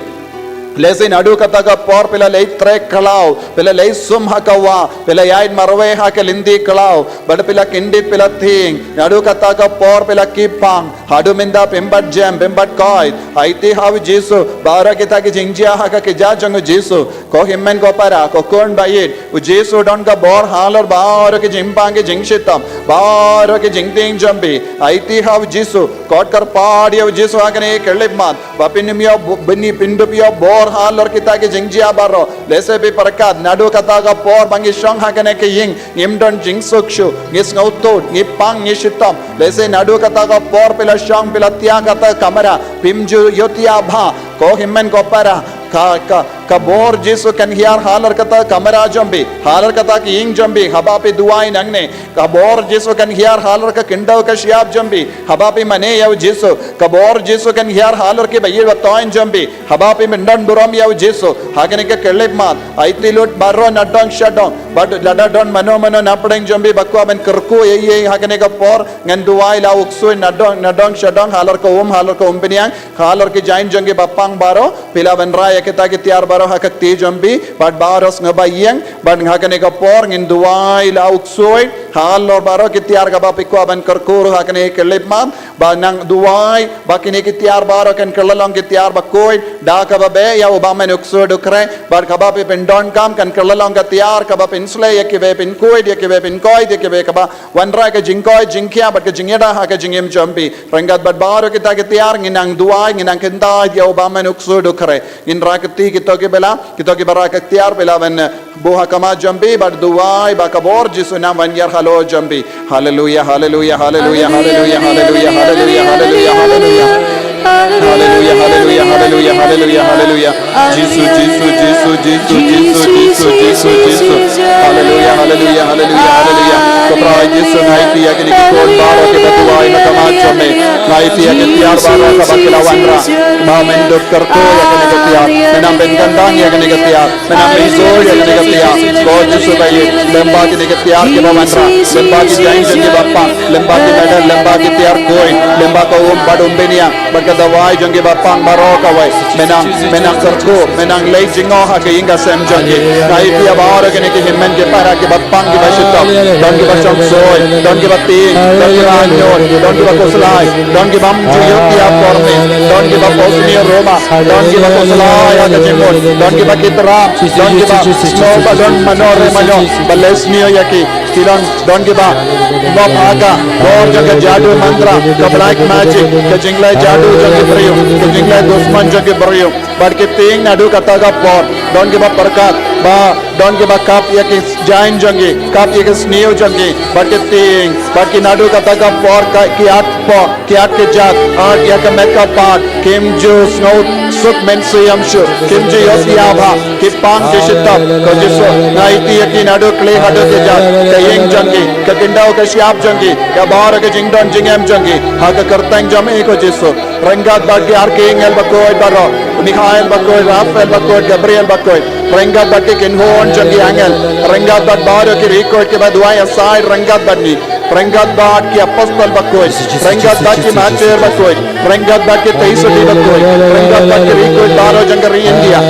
Lesin adu kata ka por pela lei trek kalau pela lei sum hakawa pela yaid marwe hakelindi kalau bad pela kindit pela thing adu kata ka por pela kipang adu minda pembat jam pembat koi aiti hawi jesu bara kita ki jingjia haka ki ja jangu jesu ko himmen ko para ko kon bayit u jesu don ka bor halor bara ki jimpange jingshitam bara ki jingting jambi aiti hawi jesu kot kar padi hawi jesu hakane kelip mat bapinimio bini pindupio bor halor kita ke jingjia baro lese be parakat nadu kata ka por bangi shong hakane ke ying ngimdon jingsukshu ngis ngautot ngipang ngishitam lese nadu kata ka por pela shong pela tia kata kamera pimju yotia bha ko himmen ko para ka bor jesu kan hiar halar kata kamera jambi halar kata ki ying jambi haba pe duai nangne ka bor jesu kan hiar halar ka kindau ka shiab jambi haba pe mane yaw jesu ka bor jesu kan hiar halar ke bayi watoin jambi haba pe mendan duram yaw jesu hagane ke kelep mat aiti lut barro nadong shadong but lada don mano napdeng jambi bakwa ben kerku ye hagane ka por ngan duai la uksu nadong shadong halar ka umpiniang halar ke jain jange bapang baro pila ben raya kita ke tiar baro hakak ti jambi but baros ngabayang but hakane ka por ngin duai la uksoy halor baro ke tiar ka bapikwa ben kerkur hakane ke lepman ba nang duai bakine ke tiar baro kan kelalong ke tiar bakoy da ka babe ya obamen ukso dukre but ka bape pendon kam kan kelalong ka tiar ka bap insle ye ke be pin koy de ke be pin koy de ke be ka ba wanra ka jingkoy jingkia but ke jingeda ha ka jingem jambi rangat but baro kita ke tiar nginang duai nginang kenda ya obamen ukso dukre in rakti kitoke bela kitoke barak tiar bela ben boha kama jambi but duai ba kabor jisu nam wan yar halo jambi hallelujah hallelujah hallelujah hallelujah hallelujah hallelujah hallelujah hallelujah hallelujah hallelujah hallelujah hallelujah hallelujah Jesus Jesus Jesus Jesus Jesus Jesus Jesus Jesus hallelujah hallelujah hallelujah hallelujah kabra Jesus naiti ya kini kon baro ke duai na kama jambi naiti ya ke tiar baro ka bakila wanra ma men doktor ko ya kini tiar menam ben kandang ya kini tiar menam iso ya kini tiar ko Jesus bayi lemba kini tiar ke wanra lemba ki jain jangi bappa lemba ki medal lemba ki tiar koi lemba ko badum benia dawai jangi bapang baro kawai menang kerku menang lei jingo ha ke inga sem jangi kai pia baro ke ki himmen ke para ke bapang ki bashitop don ki bachong soy don ki bati don ki anyor don ki bakoslai don ki bam juyoti aporme don ki baposni roma don ki bakoslai ha ke jemon don ki bakitra don ki ba snow don manore mano balesnio yaki silon don ki ba bapaga bor jaga jadu mantra ka black magic ka jinglai jadu jangi beriyo ka jinglai dusman jangi beriyo but ke ting nadu kata ka por don ki ba perkat ba don ki ba kap ya ki jain jangi kap ya ki sneo jangi but ke ting but ki nadu kata ka por ka ki at ke jat art ya ka makeup part kim ju snow suk mensiyam shu kim ju yosiaba ki pang ke shitap ko jiso naiti ya ki nadu kle hadu ke jat ka yeng jangi ka kindau ka shiap jangi ka bar ka jingdon jingem jangi ha ka kartang jame ko jiso rangat bad ke archangel bakoy baro Michael bakoy Rafael bakoy Gabriel bakoy rangat bad ke kinhon jangi angel rangat bad baro ki record ke bad waya side rangat bad ni rangat bad ki apostle bakoy rangat bad ki macher bakoy rangat bad ke 23 bakoy rangat bad ke record baro jangari India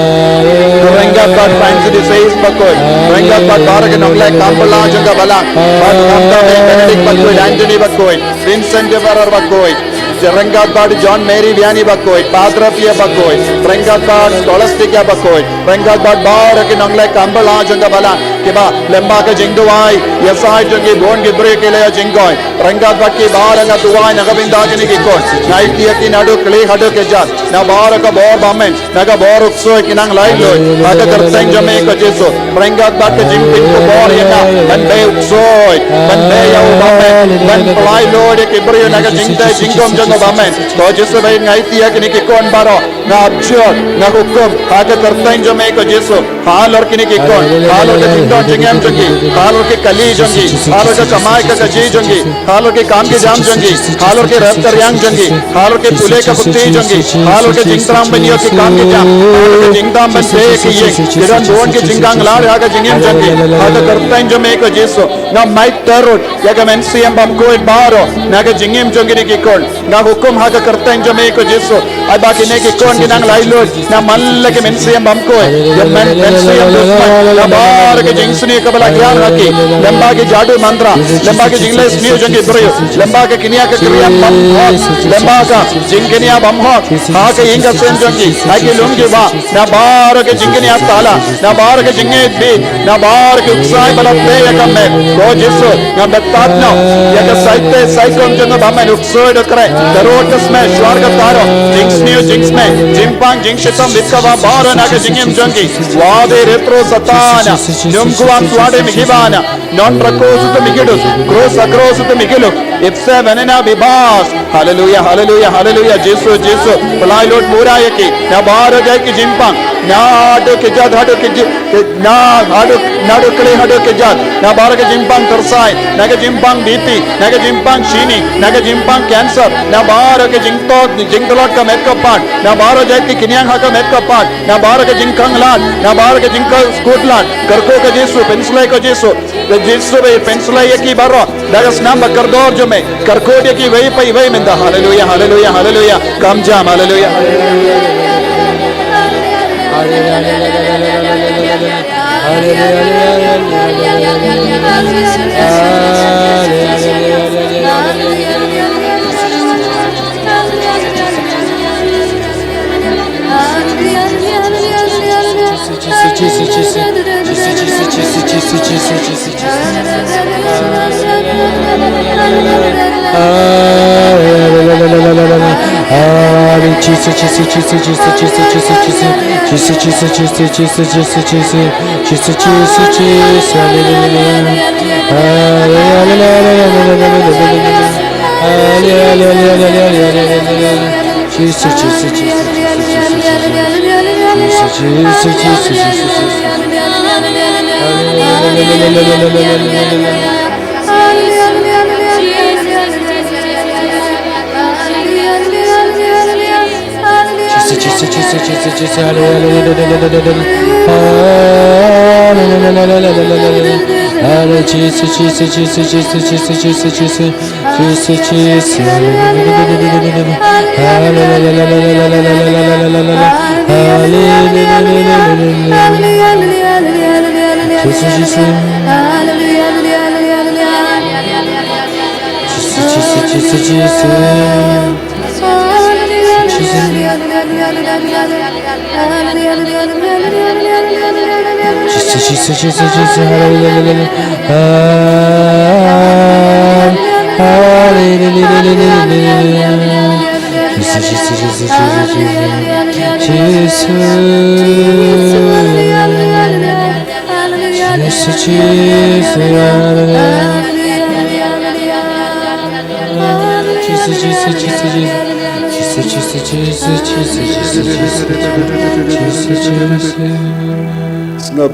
rangat bad fancy disease bakoy rangat bad baro ke nongle kampala janga bala bad kamda Benedict bakoy Anthony bakoy Vincent Deverer bakoy rangat bad John Mary Vianney bakoy Padre Pia bakoy rangat bad Scholastica bakoy rangat bad baro ke nongle kampala janga bala ke ba lemba ke jingduai yesai jangi bon ke break le jingoy rangat bad ke baro na duai na gabinda jini ki kon naiti ki nadu kle hadu ke jat na baro ka bor bamen na ka bor ukso ki nang lai loy aga karteng jame ko jesu rangat bad ke jing pin ko bor yana ban be ukso ban be ya bamen ban plai lord ke brio na ka jingta jingom jango bamen ko jesu bai naiti ki ni kon baro na abjur na hukum aga karteng jame ko jesu halor ki ni kon halor ke jingdon jingem jangi halor ke kali jangi halor ke kamai ka ji jangi halor ke काम के जाम जंगी हालों के रफ्तार यांग जंगी हालों के पुले का पुत्ती जंगी हालों के जिंगराम बनियों के काम के जाम हालों के जिंगदाम बन पे कि ये किरण बोन के जिंगांग लाड़ आगे जिंगेम जंगी हालों करता इन जो में को जेसो nga mai terut ya ka men siam bam ko baro na ka jingim jongini ki kon nga hukum ha ka kartan jame ko Jesu ai ba ki ne ki kon ginang lailot na malla ke men siam bam ko ya men siam na bar ke jingsni ka bala gyal haki lamba ke jadu mantra lamba ke jingles ni jongi broyo lamba ke kinia ka kriya bam lamba ka jingenia bam ho ha ke inga sen jongi ai ke lungi ba na bar ke jingenia tala na bar ke jinge bi na bar ke uksai bala pe ya ka me ko Jesu nga betatno ya ka saite saikom jonga ba men uksoi do kare darot sme shwar ka taro jinx niu jinx me jimpang jingshitam vitkava bar na ke jingim jongi wade retro satana nyumkuan swade mihibana non rakosu to migidu cross across to migilu ipse venena bibas hallelujah hallelujah hallelujah Jesu Jesu palai lot pura yaki na bar jai ki jimpang na ado ke jad hado ke na hado nado kle hado ke jad na bar ke jimpang tersai na ke jimpang BP na ke jimpang shini na ke jimpang cancer na bar ke jingtolot ka met ka part na bar jai ki kinyang ha ka met ka part na bar ke jingkang lat na bar ke jingka skutlat karko ka Jesu penslai ko Jesu Jesu be penslai ki baro dagas nam bakardor jo me karko de ki vei pai vei menda hallelujah hallelujah hallelujah kam jam hallelujah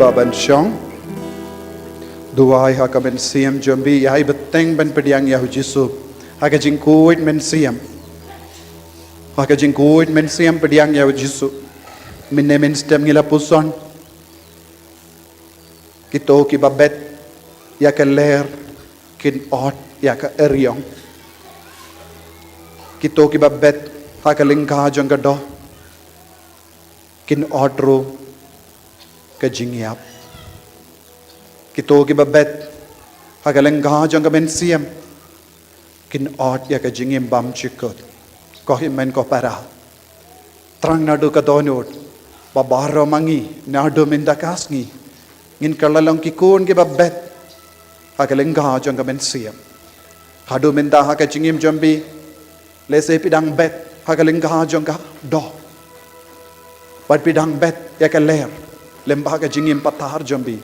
Baban Shong Duai haka ben siam jombi yai beteng ben pediang Yahu Jesu haka jingkuit men siam haka jingkuit men siam pediang Yahu Jesu minne men stem ngila puson kito ki babet ya ka ler kin ot ya ka eriong kito ki babet haka lingka jong ka do kin ot ro ka jingyap kito ki babet hagalang gajang ka men siam kin ot ya ka jingim bam chikot ko himen ko para trang nadu ka donot babaro mangi nadu mindakasngi ngin kalalong ki kun ki babet hagalang gajang ka men siam hadu minda ha ka jingim jambi lese pidang bet hagalang gajang ka do pat pidang bet ya ka ler lembah ka jingim patar jambi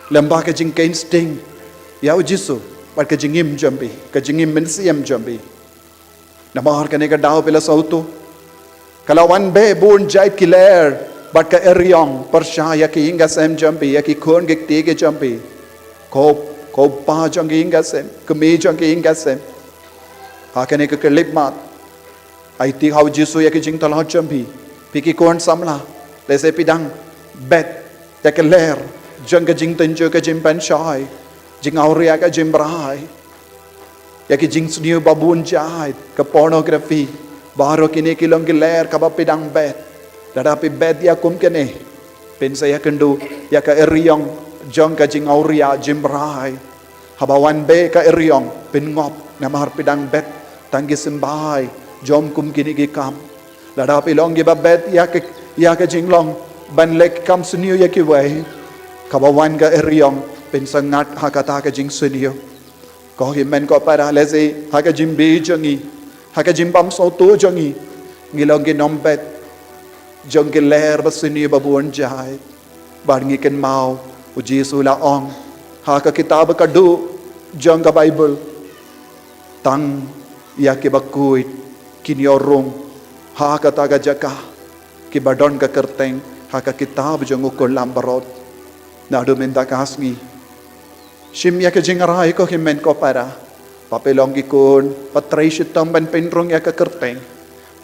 lembah ka jing kain sting Yahu Jesu pat ka jingim jambi ka jingim mensiam jambi namar ka ne ka dau pela sautu kalawan be bun jai kiler bat ka eriong persha ya ki inga sem jambi ya ki kon ge te ge jambi ko pa jang ge inga sem kemi jang ge inga sem ha ka ne ka klip mat ai ti Yahu Jesu ya ki jing talah jambi piki kon samla lese pidang bet ya ka ler jang ka jing tan jo ka jim pan shai jing auria ka jimbrai ya ki jing sniu babun jahit ke pornografi baro kini kilong giler ka bapidang bet dadapi bet ya kum kene pen saya kendu ya ka eriong jong ka jing auria jimbrai habawan be ka eriong pen ngop namar pidang bet tanggi sembai jom kum kini gi kam ladapi long gi babet ya ka jing long ban lek kam sniu ya ki wai kabawan ka eriong pen sangat hakata ka jing sniu có khi mình có para lezi haka jim bi jangi haka jim bam so tu jangi ngilong ki nombet jong ki ler basini babuan jai bar ngi ken mau u Jesu la ong haka kitab ka du jong ka Bible tang ya ki bakui kinyorong haka taga jaka ki badon ka kerteng haka kitab jong ko lambarot na do menda kasngi Shim ya ke jingarai ko himen ko para papelong gikon patray sitam ban penrong ya ke kerteng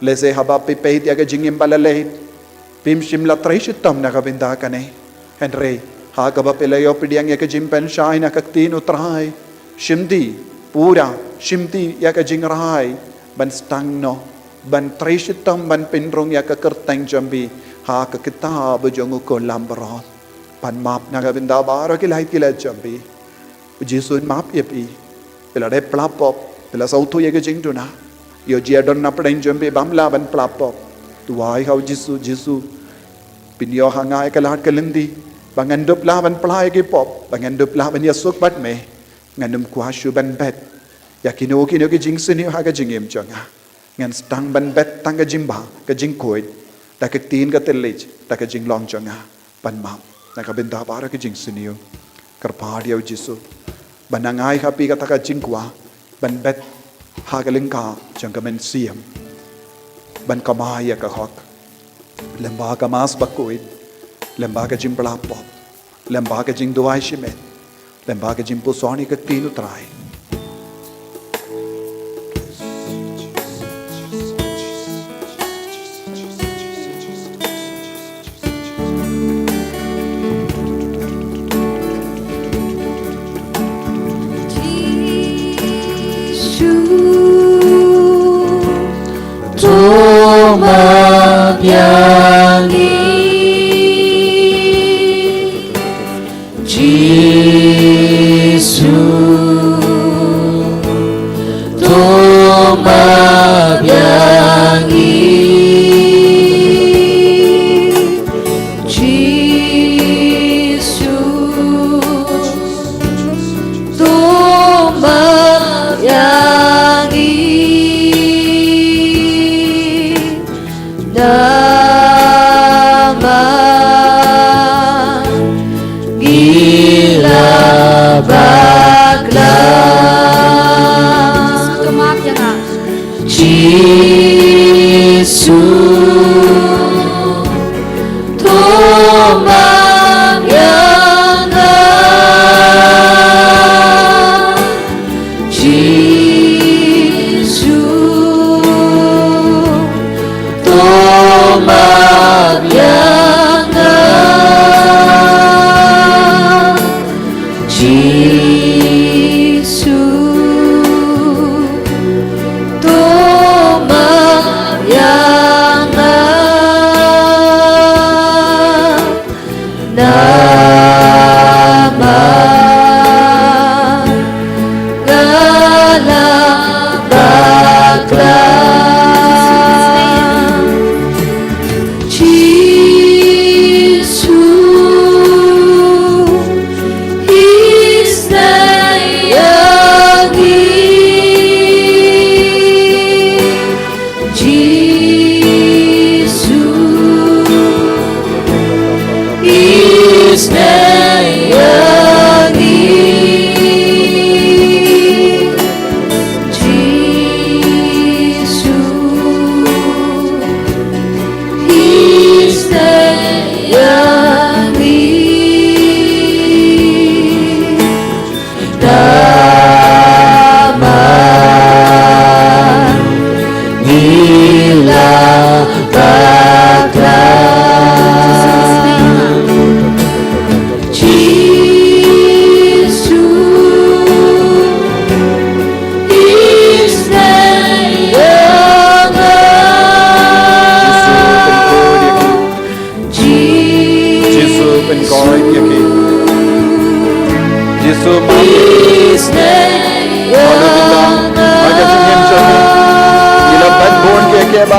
leze haba pipeit ya ke jingim balaleit pim shim la tray sitam na kabinda kane henry ha ka bapelayo pidiang ya ke jimpen shai na kaktin utrai shimdi pura shimdi ya ke jingarai ban stang no ban tray sitam ban penrong ya ke kerteng jambi ha ka kitab jongu ko lambaron pan map na kabinda baro kilai kilai jambi Jesu map yepi pela de plapop pela sautu ye ke jing tu na yo dia don na pren jombe bamla ban plapop tuai hau Jesu pinyo hangai kalat kalendi bangan dop la ban plai ke pop bangan dop la ban yasuk bat me nganum kuashu ban bet yakino kino ke jing sini ha ke jing em changa ngan stang ban bet tang ke jimba ke jing koi ta ke tin ke telej ta ke jing long changa pan map na ka benda bara ke jing sini yo karpadia Jesu banangai hapi kata ka jingkwa ban bet hagalingka jangkamen siam ban kamaya ka hok lemba ka mas bakuid lemba ka jim plapop lemba ka jing duai shimet lemba ka jim pusoni ka tinu trai Tumang yang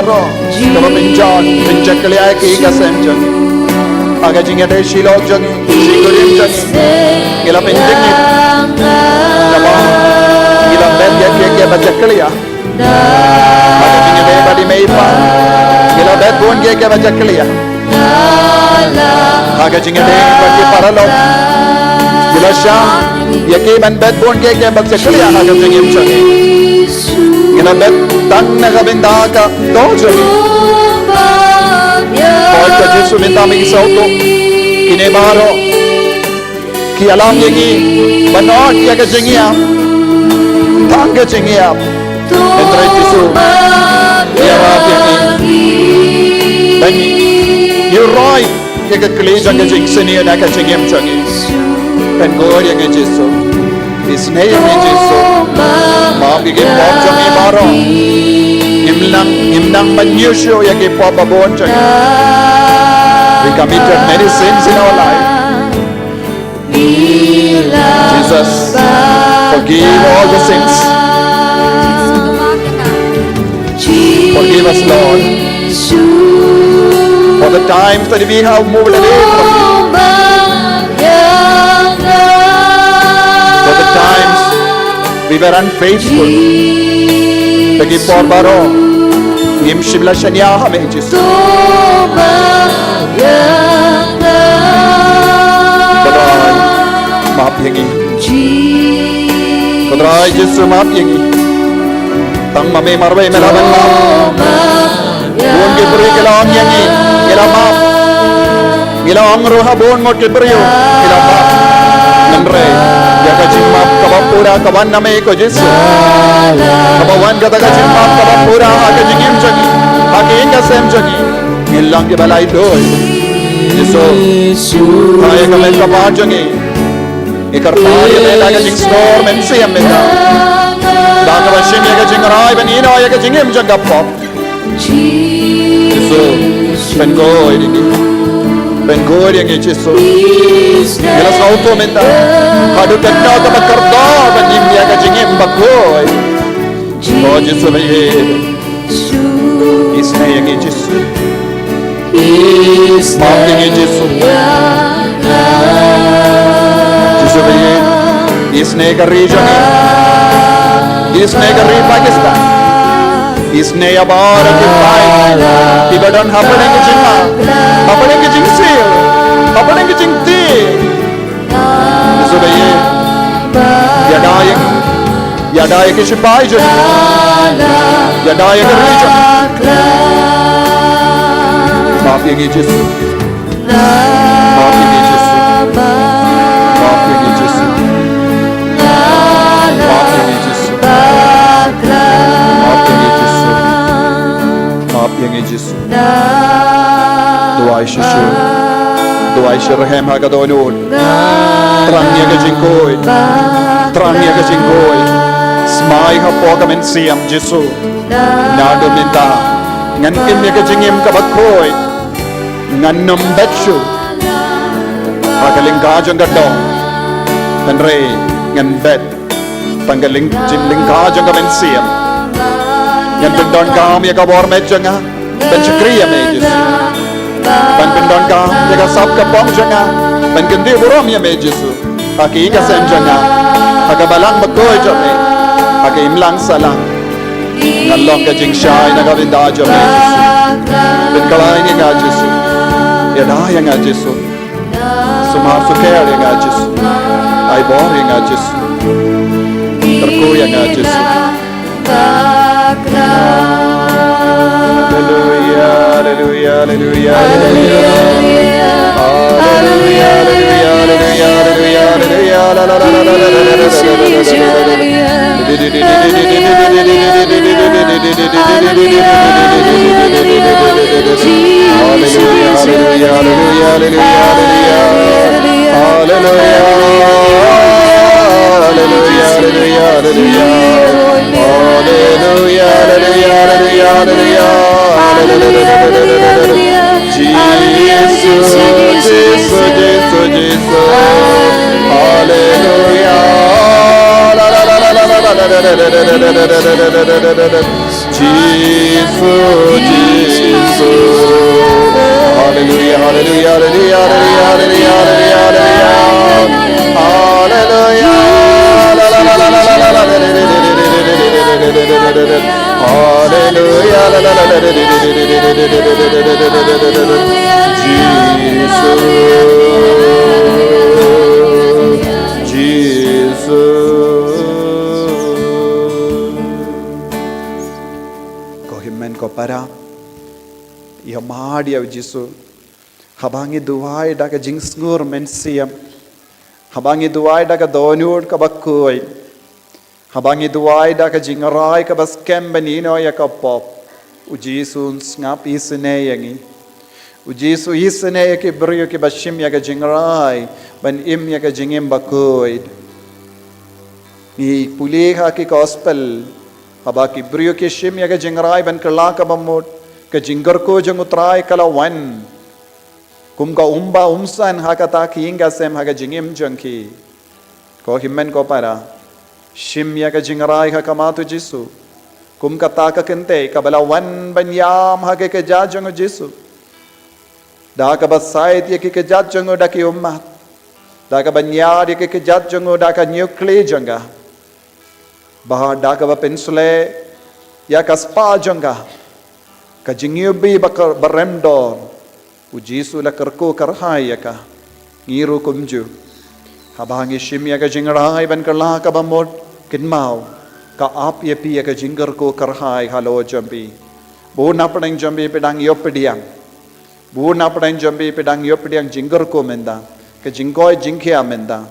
baro kaba pinjan pinjakliya ki kasem jang aga jinga de shilok jang shikurim jang gila pinjing kaba gila ben ya ke bajakliya aga jinga de badi meipa gila bet bon ke bajakliya aga jinga de badi paralok gila sham ya ke ban bet bon ke bajakliya aga jingim jang gila bet tang na kabinda ka dojo Lord ka Yesu minta may isa uto kinebaro ki alam yagi banot ya ka jingiya tang ka jingiya entre Yesu ya rapi bani you right ya ka kleja ka jing senior na ka jingim changi pen God ya ka Yesu isne ya ka Yesu maaf ki pop jangi baro Himnang manyusyo ya ke babon changi. We committed many sins in our life. Jesus, forgive all the sins. Forgive us, Lord, for the times that we have moved away from you. For the times we were unfaithful. Forgive for baro. Ngim shibla shanya hame Yesu. Kodrai maaf yangi. Kodrai Yesu maaf yangi. Tang mame marwe melaban maaf. Buon ke beri kelam yangi. Kelam maaf. Kelam roha buon mo ke beri yo. Kelam maaf. Nandre. Ya kajing maaf kabapura kawan name ko Yesu. Kabawan kata kajing maaf kabapura akajing im jagi. Aki inga sem jagi. Ngilang ke balai doi. Yesu. Kaya kamen kapan jangi. Ikar paya mela kajing store men siyam mela. Dang kabashim ya kajing rai benino ya kajing im jagapop. Yesu. Pengoy digi. Pengoy yang Yesu. Jelas auto menta. Hadu kenal ke bakarda benim ya kajing im bakoy. Oh Yesu baye. Isne yang Yesu. Maaf yang Yesu. Yesu baye. Isne ka region. Isne ka Pakistan. Isne abar ke pai. Ibadan hapane ke jingma. Hapane ke jingsil. Hapane ke jingti. Yesu baye. Yadaya ke sipai je. Yadaya ke region. Maaf yang Yesu. Maaf yang Yesu. Maaf yang Yesu. Maaf yang Yesu. Maaf yang Yesu. Maaf yang Yesu. Doa Yesu. Doa Yesu rahem ha kadonun. Terangnya ke jingkoi. Terangnya ke jingkoi. Smai ha po kamen siam Yesu. Nado minta. Ngan kimnya ke jingim kabakoi. Ngan nombetsu pagaling kajang gadong tenre ngan bet tanggaling jimling kajang kamen siam ngan pendon kam ya kabor mejanga ben chakriya mejus ben pendon kam ya ka sab ka bong janga ben kendi burom ya mejus aki ka sem janga aga balang bakoy jame aki imlang salang ngalong ka jing shai na kavinda jame ben kalay ni nga Jesu Yadaya nga Yesu. Sumasukaya nga Yesu. Ay bori nga Yesu. Terkuya nga Yesu. Hallelujah, hallelujah, hallelujah, hallelujah. Hallelujah, hallelujah, hallelujah, hallelujah, Hallelujah, hallelujah, hallelujah, hallelujah, hallelujah, Kohimen ko para Yamadi of Jisu Habangi Duai Daka Jingsgur Mensiam Habangi Duai Daka Donur Kabakui Habangi Duai Daka Jingarai Kabaskem Benino Yakapop Ujisun Snap Isene Yangi Ujisu Isene Yaki Brio Kibashim Yaka Jingarai Ban Im Yaka Jingim Bakuid Ni Puliha Ki Gospel Habaki Brio Kishim Yaka Jingarai Ban Kalaka Bamut Ka jingar ko jang utray kala wan kum ka umba umsan hakata kinga sem haga jingim jangki ko himmen ko para shimya ka jingarai ha kamatu jisu kum ka taka kente ka bala wan banyam haga ka jajang jisu da ka basait ye ki ka jajang da ki umma da ka banyar ye ki ka jajang da ka nuclear janga bah da ka pensule ya ka spa janga ka jingyobi bakar baremdor ujisu la karko karhaya ka ngiru kumju habangi shimya ka jingrai ban karla ka bamod kinmau ka ap ye pi ka jingar ko karhai halo jambi bu na padang jambi pedang yopediang bu na padang jambi pedang yopediang jingar ko menda ka jingkoi jingkhia menda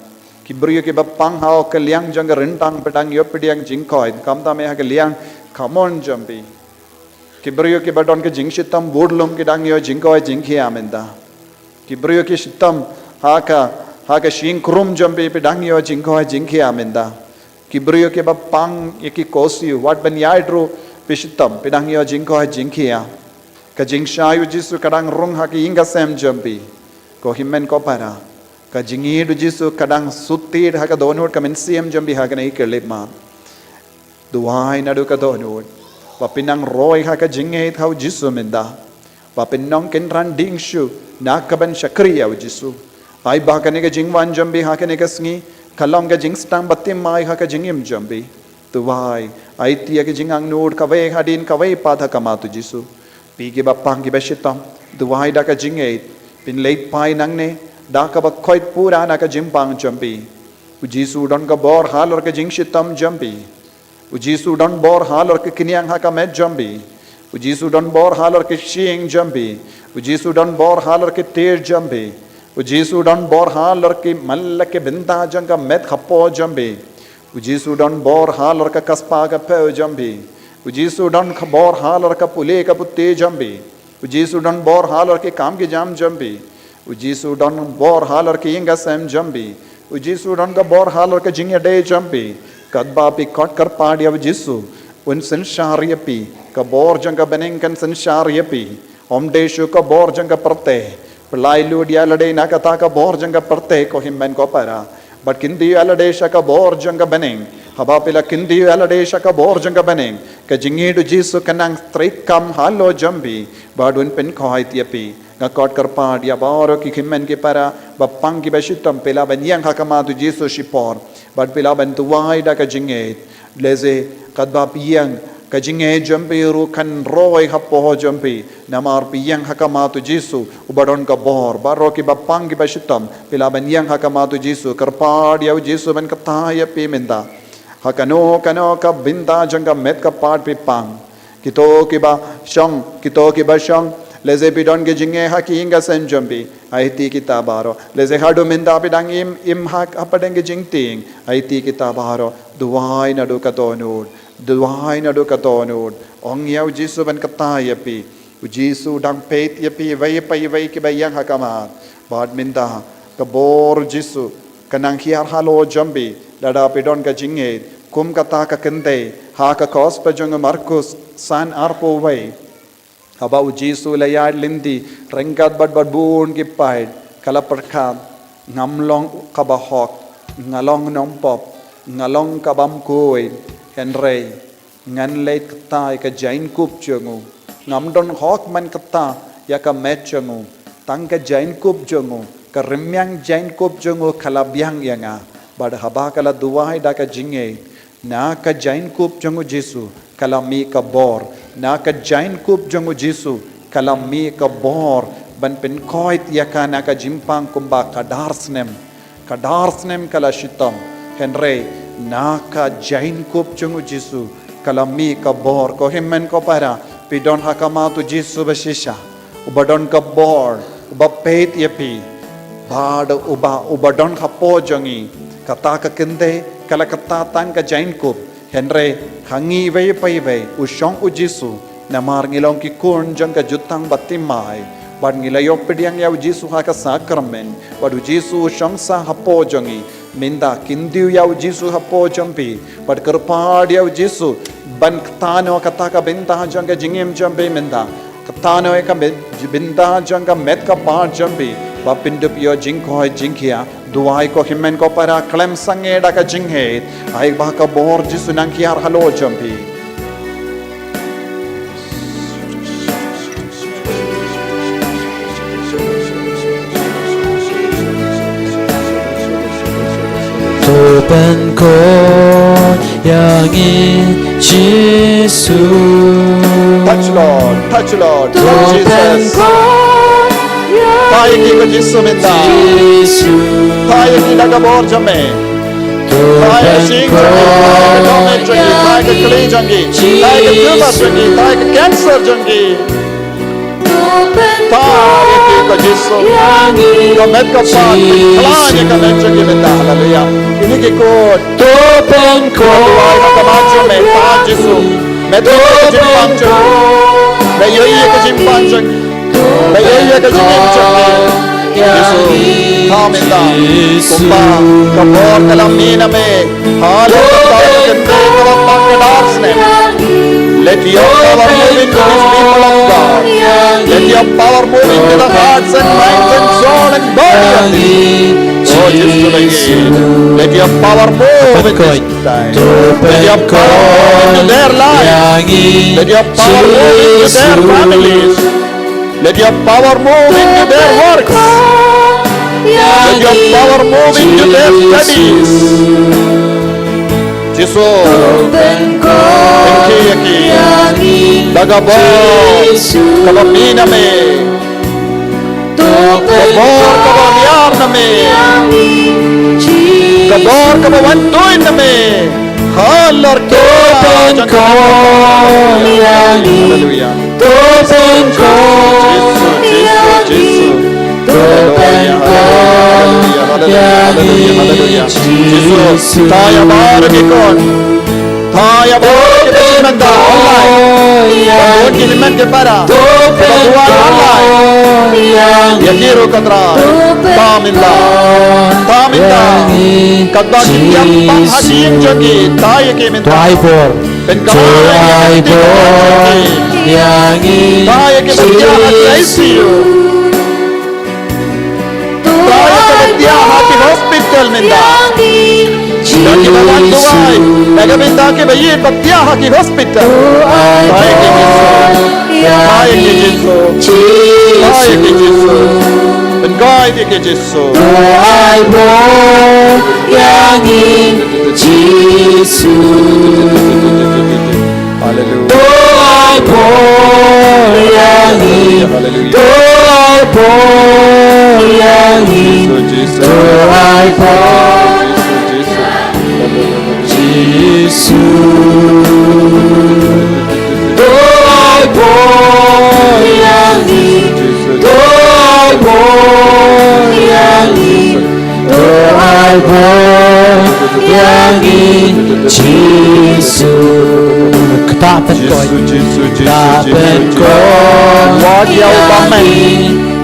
kibriyo ke bapang hao ka liang jang rentang pedang yopediang jingkoi kamta me ha ka liang kamon jambi Kibriyo ki badon ke jing shitam bodlum ki dang yo jing ko jing khi amenda kibriyo ki shitam haka shing krum jambe pe dang yo jing ko jing khi amenda kibriyo ke ba pang yeki kosi wat ban yai dro pe shitam pe dang yo jing ko jing khi ya ka jing shayu jisu kadang rung ha ki inga sem jambe ko himmen ko para ka jingi du jisu kadang sutti ha ka donot ka men sim jambe ha ka nei kerle ma duai na du ka donot Wapinang roy haka jingay thau jisu menda. Wapinong kinran dingshu nakaban shakriya jisu. Ay baka nega jingwan jambi haka nega sngi kalong ga jingstang batim mai haka jingim jambi. Tuwai ay tiya ki jingang nur kaway hadin kaway padha kamatu jisu. Pigi bapang ki beshitam tuwai daka jingay pin late pai nangne daka ba koit pura naka jimpang jambi. Ujisu don ka bor halor ka jingshitam jambi. Ujisu don bor halor ke kinyang haka med jambi. Ujisu don bor halor ke shing jambi. Ujisu don bor halor ke ter jambi. Ujisu don bor halor ke malla ke binta janga med khapo jambi. Ujisu don bor halor ka kaspa ka pe jambi. Ujisu don bor halor ka pule ka putte jambi. Ujisu don bor halor ke kam ke jam jambi. Ujisu don bor halor ke inga sem jambi. Ujisu don ka bor halor ke jingya de jambi. Kadba pi kot kar padi av jisu un sanshariya pi ka bor janga beneng kan sanshariya pi om deshu ka bor janga parte pelai lu dia lade na kata ka bor janga parte ko himmen ko para but kindi alade sha ka bor janga beneng haba pila kindi alade sha ka bor janga beneng ka jingi du jisu kanang straight kam halo jambi badun pen ko haitia pi nga kot kar padi abaro ki himmen ke para bapang ki beshitam pela banyang hakama du jisu shipor But pila bantuwai da ka jinget leze kadba piyang ka jinget jampi ru kan roy hapo jampi namar piyang hakamatu jisu ubadon ka bor baro ki bapang ki bashitam pila banyang hakamatu jisu karpad yaw jisu ban kataya pi menda hakano ka binda janga met ka pad pi pang kito ki ba shong leze bidon ge jinge haki inga sen jambi aiti kitabaro leze hadu minda bidang im hak apadeng ge jingting aiti kitabaro duwai na do katonod ong yaw jisu ban kataya pi jisu dang pet yapi vai ki bayang hakama bad minda ka bor jisu kanang hiar halo jambi lada bidon ga jinge kum kata ka kende ha ka kos pa jong Markus san arpo vai Haba ujisu layad lindi rengkat bad bun ki paid kala perkam ngamlong kabahok ngalong nong pop ngalong kabam koi henrei ngan leit kata ka jain kup chungu ngamdon hok man kata ya ka met chungu tang ka jain kup chungu ka remyang jain kup chungu khalabyang yanga bad haba kala duwai da ka jinge na ka jain kup chungu Jesu kalami ka bor na ka jain kup chungu Jesu kalami ka bor ban pen koit yakana ka jimpang kumba kadarsnem kala shitam henrei na ka jain kup chungu Jesu kalami ka bor ko himmen ko para pidon hakama tu Jesu bashisha ubadon ka bor uba peit yapi bad ubadon hapo jongi kata ka kende kala kata tang ka jain kup henrei hangi vei pai vei usong u Jesu namar ngilong ki kun jang ka jutang batimai bad ngilayop pidiang yaw Jesu ha ka sakramen badu Jesu shangsa hapo jongi minda kindiu yaw Jesu hapo jompi bad kerpad yaw Jesu ban ktano kata ka binta jang ka jingim jompi minda ktano ka binta jang ka met ka pa jompi ba pindup yo jingkoi jingkia duai ko himmen ko para klem sange da ka jinghe ai ba ka bor Jesu nang kiar halo jompi Open 고향인 지수 touch Lord touch Jesus tayo ki ko Jesu minda tayo ki daga bor jame tayo sing tayo dome jangi tayo ka kli jangi tayo ka tumor jangi tayo ka cancer jangi tayo ki ko Jesu ka met ka pa kalanya ka met jangi minda hallelujah ini ki ko Open duai ka kamacho me pa Jesu met ka jimpang jangi me yoyi ka jimpang jangi me yoyi ka jimpang jangi Yesu thaminda kumba kabor kalamina me halo kente kawapangadarne let your power move into these people of God let your power move into the hearts and minds and soul and body of these oh Jesu let your power move into this time let your power move into their lives let your power move into their families let your power move into their works. Let your power move into their studies. Jesus, Enki, Dagabor, Kabamina me, Kabor Kabamiarna me, Kabor Kabawantuin me, Halar Hallelujah. Jesus, Taya Baragikon, Taya Baragimanda, online, Kilimende Para, Baduan online, Yakiru Katra, Tamilla, Kadaki Yampang Hasim Jogi, Taya Kiminda, Taya Kiminda, ICU. Hati hospital minda dan kita bantuai naga minda ke bayi baktia hati hospital baik ke Yesus bengai ke Yesus doai boyangin Yesus haleluya doai boyangin doai boyangin doai Yesus doai boyangin doai boyangin doai boyangin Yesus ketapan koi ketapan koi wajah ubamen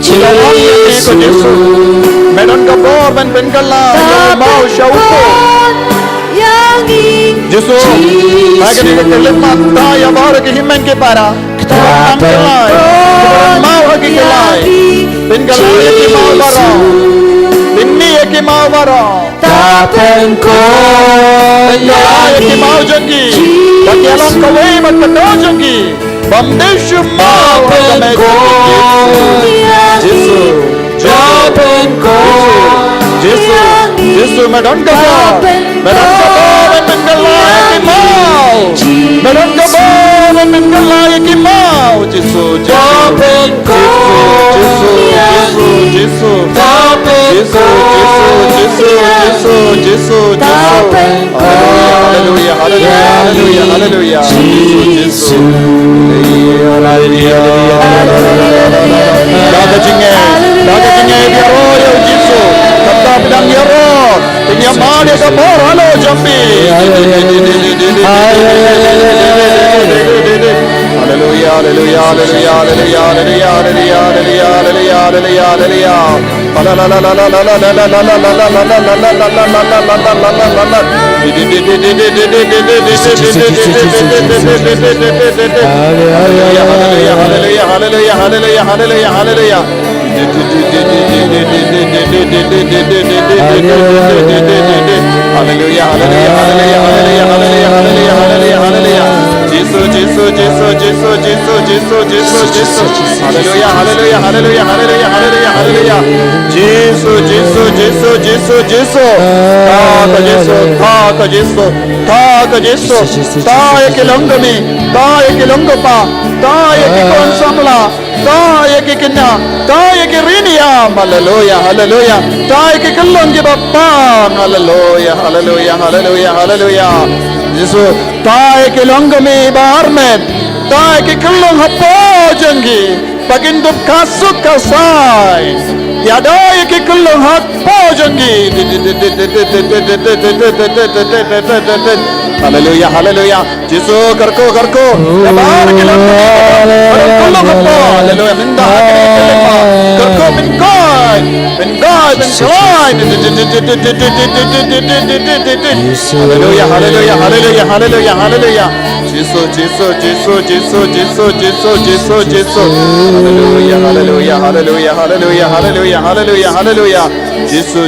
Yesus medan kabor ben kala yang mau syauko Yesus agar kita kelemat ya bahar ke himen ke para kita mau hagi kelai ben kala yang mau barang ini ki mau baro Tapen ko Daya ki mau jenggi Bagi alam kawai mat kato jenggi Bamdeshu mau kame Jesu Tapen ko Jesu medon kabo mengalai ki mau medon kabo mengalai ki mau Jesu Tapen ko Jesu Hallelujah Hallelujah Hallelujah Jesu Daga jinge biaro ya Jesu kata pedang yaro punya mali ka bor halo jambi Hallelujah Hallelujah Hallelujah Hallelujah Hallelujah Hallelujah Hallelujah ताए के लंग में बाहर में ताए के कल्लों हपो जंगी बगिन दुख कासु कासाई यादाए के कल्लों हपो जंगी हालेलुया हालेलुया जिसो करको बाहर के लंग में कल्लों हपो हालेलुया मिंदा करको बिनकोय hallelujah hallelujah hallelujah hallelujah hallelujah जिसो hallelujah hallelujah hallelujah hallelujah hallelujah hallelujah hallelujah जिसो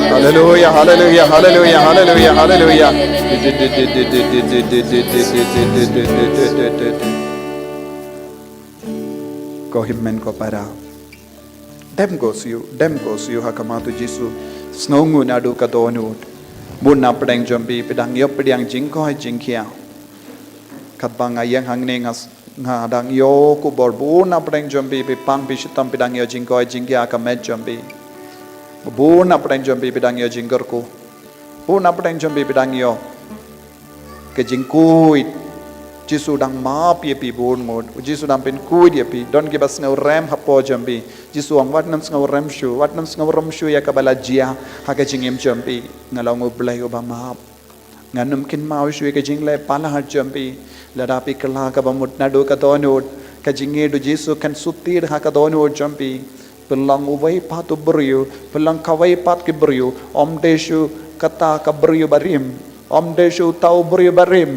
hallelujah hallelujah hallelujah hallelujah hallelujah Kohimmen ko para dem goes you hakamatu Jesu snongu nadu kadonut bunna pedang jombi pedang yo pedang jingkoi jingkia katbang ayang hangne ngas ngadang yo ku bor bunna pedang jombi pe pang bishitam pedang yo jingkoi jingkia kamet jombi bunna pedang jombi pedang yo jinggerku bunna pedang jombi pedang yo ke jingkui Jesu dang ma pi bon mod Jesu dang pen kui dia pi don ke bas ngau rem hapo jambi Jesu ang wat nam ngau rem shu wat nam ngau ram shu ya kabala jia ha ka jingem jambi ngalau ngo blai ba ma nganum kin mau shu ka jing le pala ha jambi lada pi kala ka ba mut na do ka donod ka jinge do Jesu kan sutir ha ka donod jambi pelang uwai patu beriu pelang kawai pat ke beriu om deshu kata ka beriu barim om deshu tau beriu barim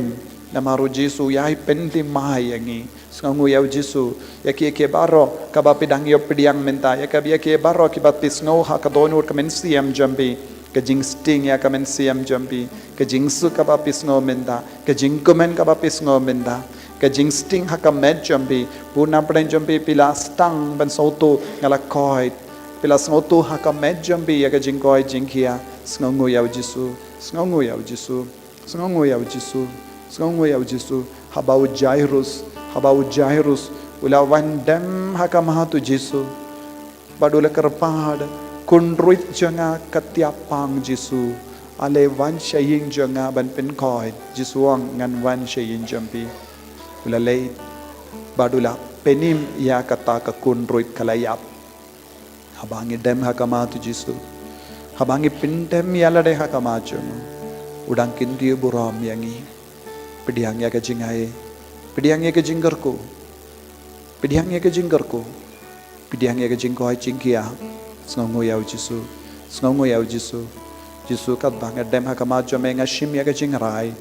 Namaru Jesu yai penti mai yangi sengangu yau Jesu yaki ke baro kaba pedang yo pediang menta yakabi ke baro kibat pisngau ha kadonur kamen siam jambi ke jing sting ya kamen siam jambi ke jing su kaba pisngau menta ke jing komen kaba pisngau menta ke jing sting ha kamet jambi puna peden jambi pila stang ban sautu ngala koi pila sautu ha kamet jambi ya ke jing koi jing kia sengangu yau Jesu sengangu yau Jesu sengangu yau Jesu Sengangu ya Jesu habau Jairus ula wandam hakamah tu Jesu badula kerpad kunruit janga katiapang Jesu ale wan shayin janga ban pen koi Jesu ang ngan wan shayin jampi ula lei badula penim ya kata ka kunruit kalayap habangi dem hakamah tu Jesu habangi pintem ya lade hakamah jemu udang kinti buram yangi Pediangnya ke jingai, pediangnya ke jinggerku, pediangnya ke jinggerku, pediangnya ke jingkoi jingkia, sengongu yau Jesu, Jesu kat banget dem hakamajo menga shim ya ke jingrai,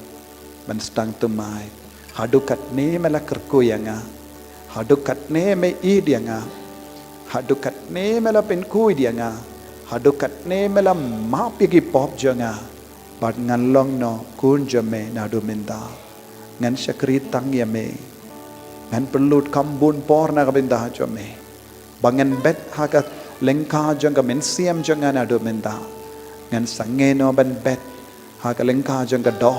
menstang tumai, hadukat ne mela kerku yanga, hadukat ne me id yanga, hadukat ne mela pen kui dia nga hadukat ne mela ma pigi pop janga bad ngan long no kun jame na do menda ngan syakri tang ya me ngan pelut kambun por na kabinda jame bangan bet hakat lengka janga men siam janga na do menda ngan sange no ban bet hakat lengka janga do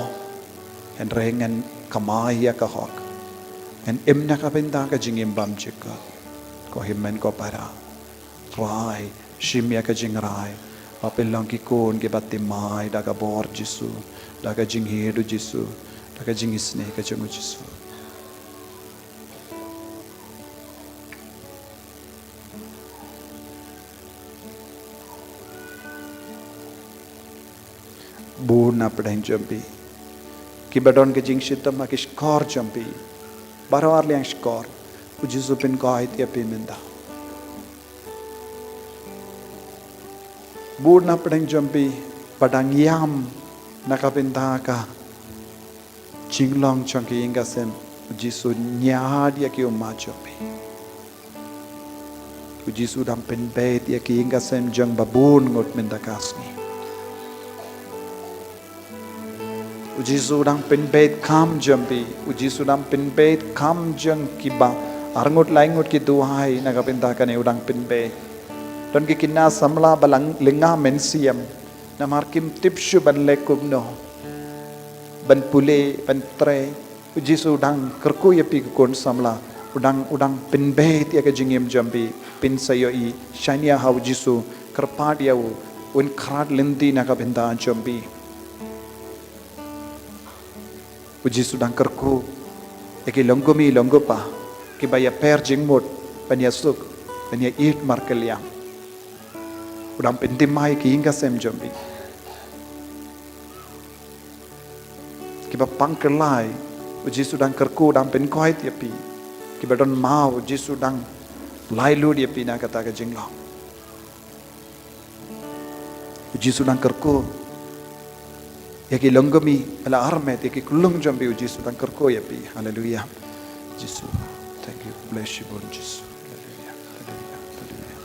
en rengan kamaya ka hok en emna kabinda ka jingim bam jika ko himmen ko para rai shimya ka jing rai apellang ki kon ke batte mai daga bor jisu daga jing hedu jisu daga jing isne ka jing jisu buna pedang jampi ki badon ke jing shitam ki skor jampi barawar liang skor jisu pen ko ait ya pemenda buna pedang jampi padang yam nakapinta ka jinglong changki inga sem jisu nyad ya ki umma jampi jisu dam pen bet ya ki inga sem jang babun ngot menda kasni jisu dam pen bet kam jampi jisu dam pen bet kam jang kiba arngot laingot ki duhai nakapinta ka ne udang pen bet don ki kinna samla balang lenga mensiam na markim tipshu ban lekum no ban pule ban tre jisu dang kerku ya pi kon samla udang pinbet ya ka jingim jambi pin sayo I shania hau jisu kerpat ya un krat lendi na ka benda jambi jisu dang kerku ya ki longomi longopa ki baya per jingmut ban ya suk ban ya it markeliam udang pentimai ki hingga sem jambi kiba pangkelai jisu dang kerku dang pen koi tiapi kiba don mau jisu dang lai lu dia pi na kata ka jinglong jisu dang kerku ya ki longomi ala armet ya ki kulung jambi jisu dang kerku ya pi haleluya jisu thank you bless you bon jisu haleluya haleluya haleluya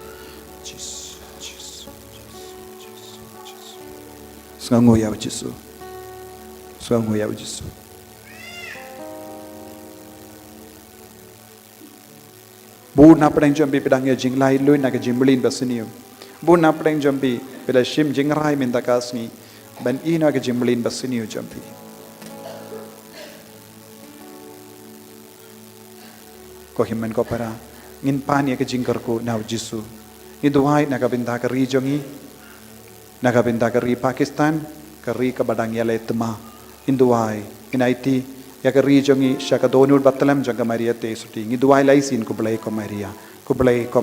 jisu Sangoya Jisu. Sangoya Jisu. Bu na pedang jambi pedang ya jinglai lui na ka jimblin basiniu. Bu na pedang jambi peda shim jingrai minta kasni ban ina ka jimblin basiniu jambi. Ko himmen ko para ngin pan ya ka jingkarku na Jisu. Iduhai na ka binta ka rijongi nakabinta kari Pakistan kari ka badang yale tma induai inaiti ya kari jongi shaka donul batalam jaga maria te suti induai laisin ko blai ko maria ka badang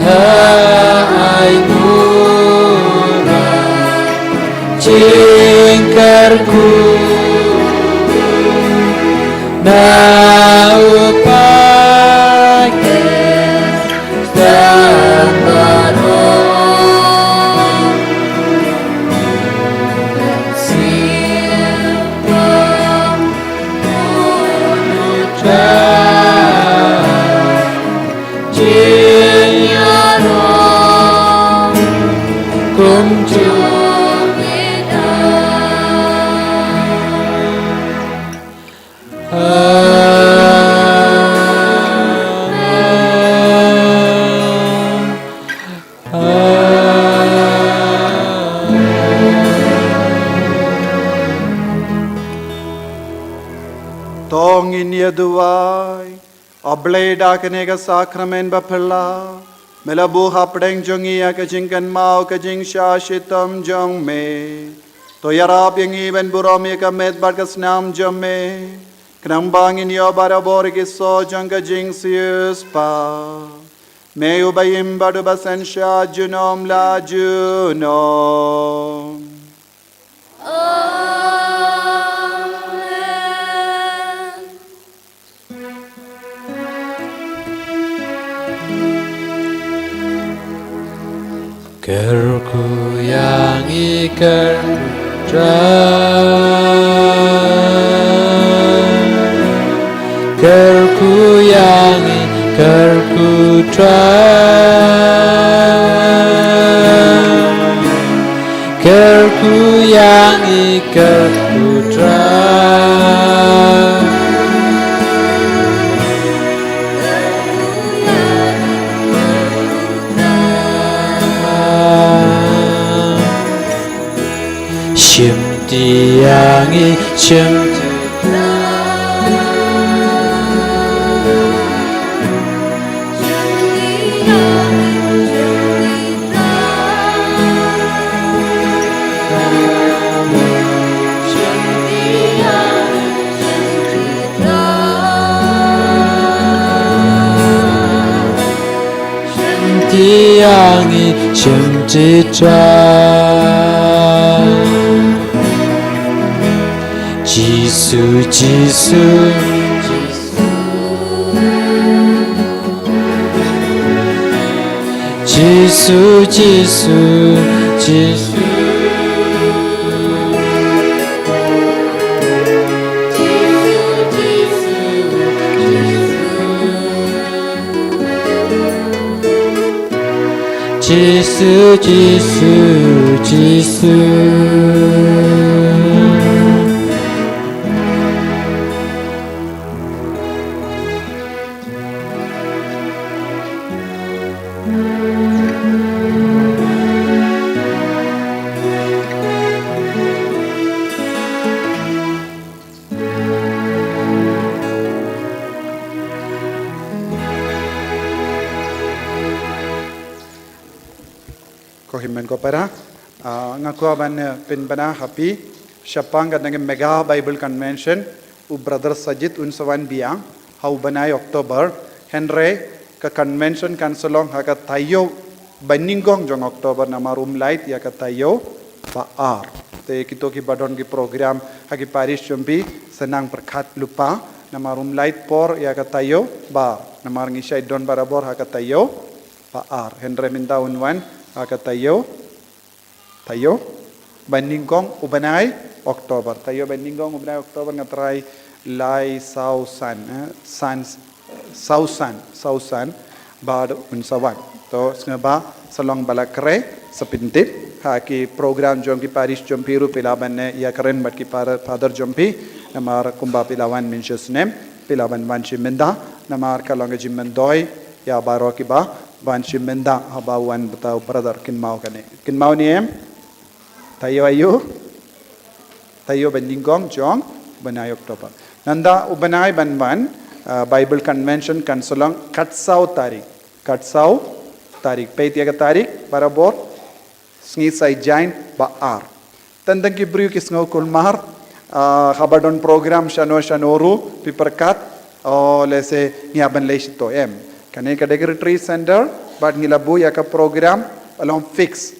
Hai murah jingkarku na upay Tong in yaduai, oblay dakanega sacrament bapala, melabu hapdeng jongia kajingkan mau kajing shashitam jong me, to yarap yang iben buromi kamet barkas nam jong me, knambang in yo barabor kiso jong kajing sius pa, me ubayim badu basensha junom la junom. Kerku yang ikerku Kerku yang ikerku Kerku yang ikerku Shimtiyangi Shimtiyangi Shimtitra Jisu, Jisu, Jisu, Jisu, Jisu. Jisu, Jisu, Jisu. Kohimen ko para ngaku aban pinbana happy Shapang kadang mega Bible convention u brother Sajid unsawan biang hau banai Oktober Henry ka convention kanselong haka tayo baningong jong Oktober nama room light ya ka tayo baar te kito ki badon ki program haki parish jompi senang berkat lupa nama room light por ya ka tayo bar nama ngisai don barabor haka tayo baar Henry minta unwan haka tayo bandingkong ubanay Oktober tayo bandingkong ubanay Oktober ngatray lai sausan bad unsawan to ngaba salong balakre sapintip haki program jong ki parish jompiru pilaban ne ya karen bat ki father jompi namar kumba pilawan mentions name pilaban banchi menda namar kalong jimendoy ya baro ki ba banchi menda habawan betau brother kinmau ni em tayo ayu tayo bandingkong jong banay Oktober nanda ubanay banban Bible convention kansolong katsau tarik peit ya tarik barabor sngi sai jain baar tandang ki briu ki sngo kulmar Habadon program shanoru piperkat lese ngiaban leisito kane ka retreat center but ngilabu ya ka program along fix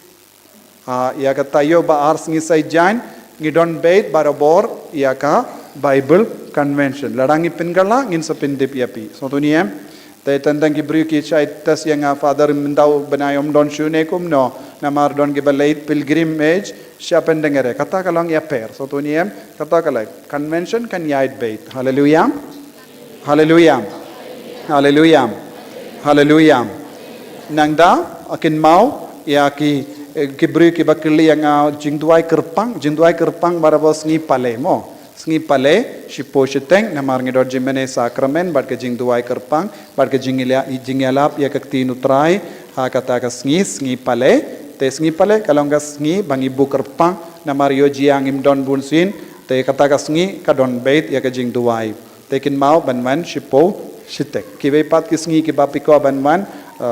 ya ka tayo ba ars ngi sai jan ngidon bait barabor ya ka Bible convention ladangi pingala ngin sa pindip yapi so to niem te tandang gibru ki chai tas yang father mindau banayom don shunekum no namar don gibalait pilgrimage siapa dengere kata kalang ya per so to niem kata kalai convention kan yait bait hallelujah hallelujah hallelujah hallelujah nangda akin mau ya ki gibru ki bakli yang jingduai kerpang barabos ngi pale mo sngi pale shipo shiteng namar ngidor jimene sakramen bat ke jingduai kerpang bat ke jingelap ya kakti nutrai ha kata ka sngi pale te sngi pale kalongga sngi bangi bu kerpang namar yo jiang imdon bunsin te kata ka sngi kadon bait ya ke jingduai tekin mau banman shipo shitek kibe pat ki sngi ki bapiko banman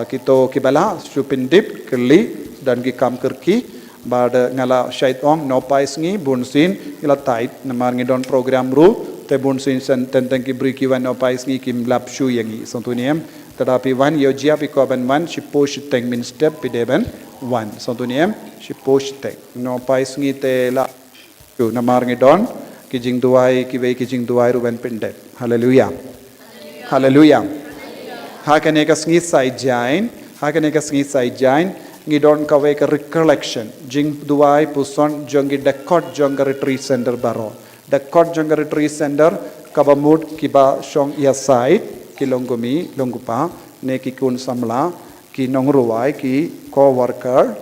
kito kibala supindip keli dan ki kam kerki bada ngala syaitong no paisngi bunsin ila tait namar ngidon program ru te bunsin sen tentang ki beri kiwan no paisngi kim lap shu yangi sontuniem tetapi wan yo jia pi ko ban man shipo shiteng min step pideben wan sontuniem shipo shiteng no paisngi te la tu namar ngidon ki jing duai ki ve ki jing duai ru ben pinde hallelujah hallelujah ha kane ka sngi sai jain ngidon kawe ka recollection jing duai puson jongi dekot jonga retreat center baro dekot jonga retreat center kabamut kiba shong ya side kilonggomi longgupa ne ki kun samla ki nongruai ki co-worker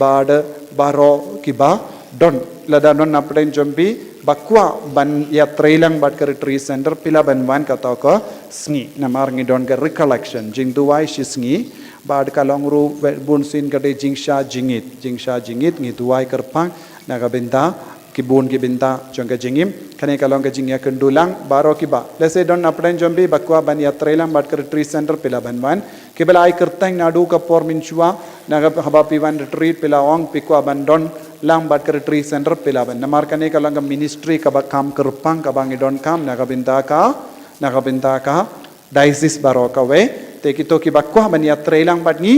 bad baro kiba don ladanon napden jombi bakwa ban ya trailang bad ka retreat center pila banwan kata ka sngi namar ngidon ka recollection jing duai shi sngi bad kalong ru bunsin kade jingsha jingit ngi duai kerpang naga benda kibun ki benda jongga jingim kane kalong ka jingya kendulang baro kiba lese don apden jombi bakwa ban yatrelang bad retreat center pila banwan kibela ai kerteng nadu ka por minchua naga habapi wan retreat pila ong pikwa bandon lang bad retreat center pila ban namar kane kalong ka ministry ka kam kerpang ka bangi don kam naga benda ka diocese baro ka we te kito ki bakwa ban ya trailang bat ngi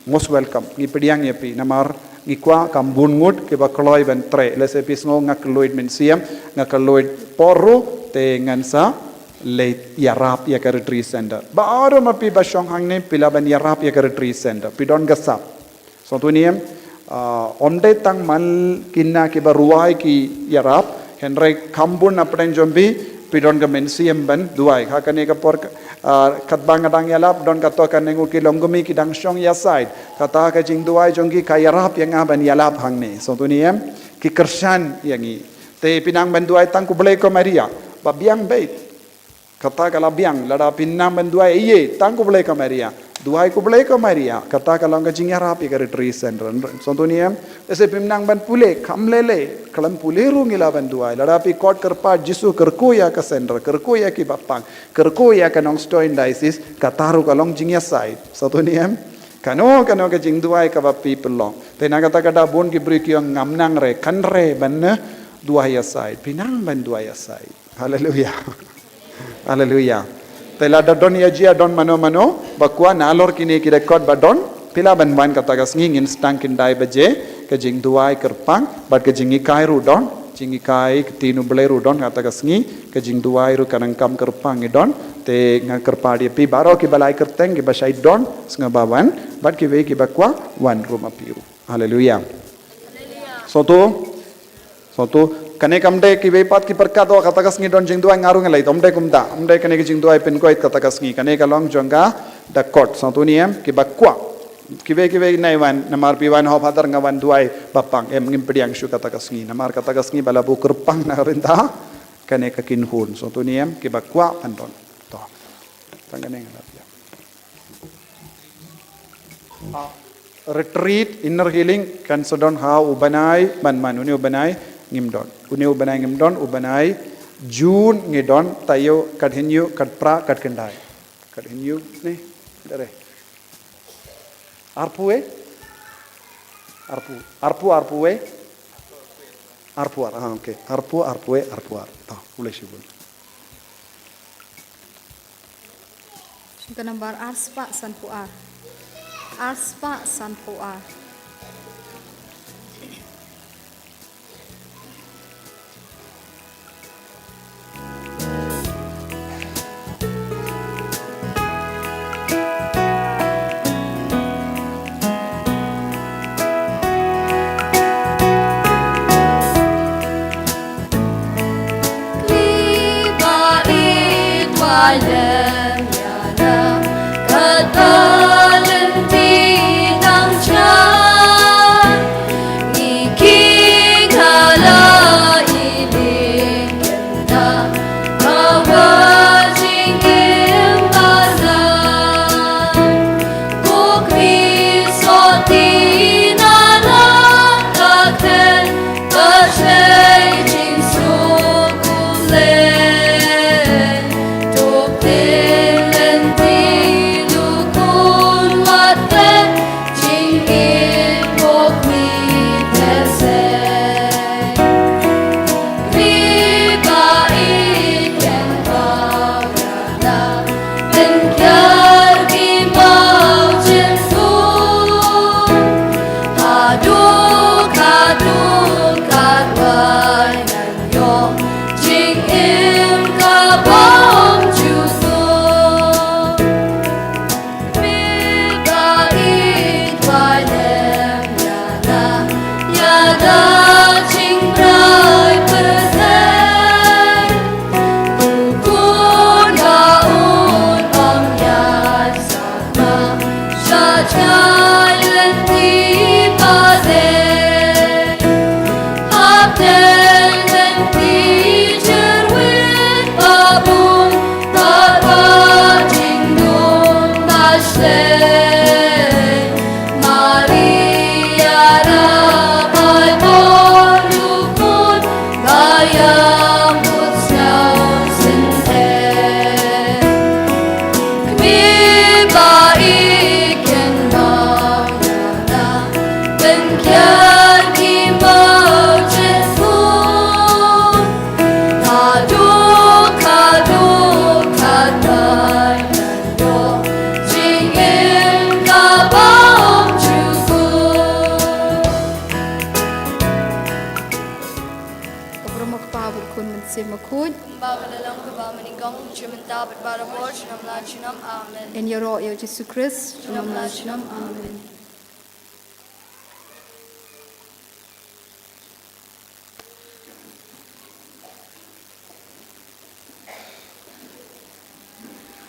most welcome ngi pediang yapi namar ngi kwa kambun ngut ki bakloi ban tre lese pisngo ngakloid mensiam ngakloid porro te ngansa late yarap ya ka retreat center baaro mapi basong hangne pila ban yarap ya ka retreat center pidon gasap so tuniem onde tang mal kinna ki baruai ki yarap henry kambun apden jombi pidon ka mensiam ban duai ha kane ka por katbang adang yalap don kato kanengu ki longgomi ki dang shong ya side kata ka jing duai jonggi kayarap yang aban yalap hangne so tuniem ki kershan yangi te pinang ban duai tang ku blai ko maria babiang bait kata kala biang lada pinang ban duai iye tang ku blai ko maria duai ku blai ko maria kata kala ka jing yarap ka retreat center so tuniem ese pinang ban pule kamlele kalam puleru ngila ban duai lada pi kot kerpa jisu kerku ya ka center kerku ya ki bapang kerku ya ka nong stoin diocese kataru kalong jingya side satu niem kano ka jing duai ka bapi pelong te na kata kada bon ki bri ki ngamnang re kan re ban duai ya side pinang ban duai ya side hallelujah hallelujah te la don ya jia don mano bakwa nalor kini ki record badon pila ban wan kata ka ngin stank in dai baje ke jing duai kerpang bat ke jingi kai ru don jingi kai tinu blai ru don kata ka sngi ke jing duai ru kanang kam kerpang i don te nga kerpadi pi baro ki balai kerteng ki basai don snga bawan bat ki ve ki bakwa wan ruma piru hallelujah so tu kane kamde ki ve pat ki perkat do kata ka sngi don jing duai ngaru ngelai tomde kumda amde kane ki jing duai pin koit kata ka sngi kane ka long jonga da kot so tu niem ki bakwa kiwe nai wan namar piwan ho father ngawan duai bapang ngim pediang shu kata kasngi namar kata kasngi bala bu kerpang na renta kane ka kinhun so tu niem ki bakwa andon to tangane ngalapia retreat inner healing kan sodon ha ubanai man uni ubanai ngimdon ubanai jun ngidon tayo kadhenyu kadpra kadkendai kadhenyu ne dare arpu Arpuar, okey. Arpu, arpue, arpuar. Tahu, boleh sibul. Kita nambar arspa sanpuar. Arspa sanpuar. In your Lord Jesus Christ, Amen.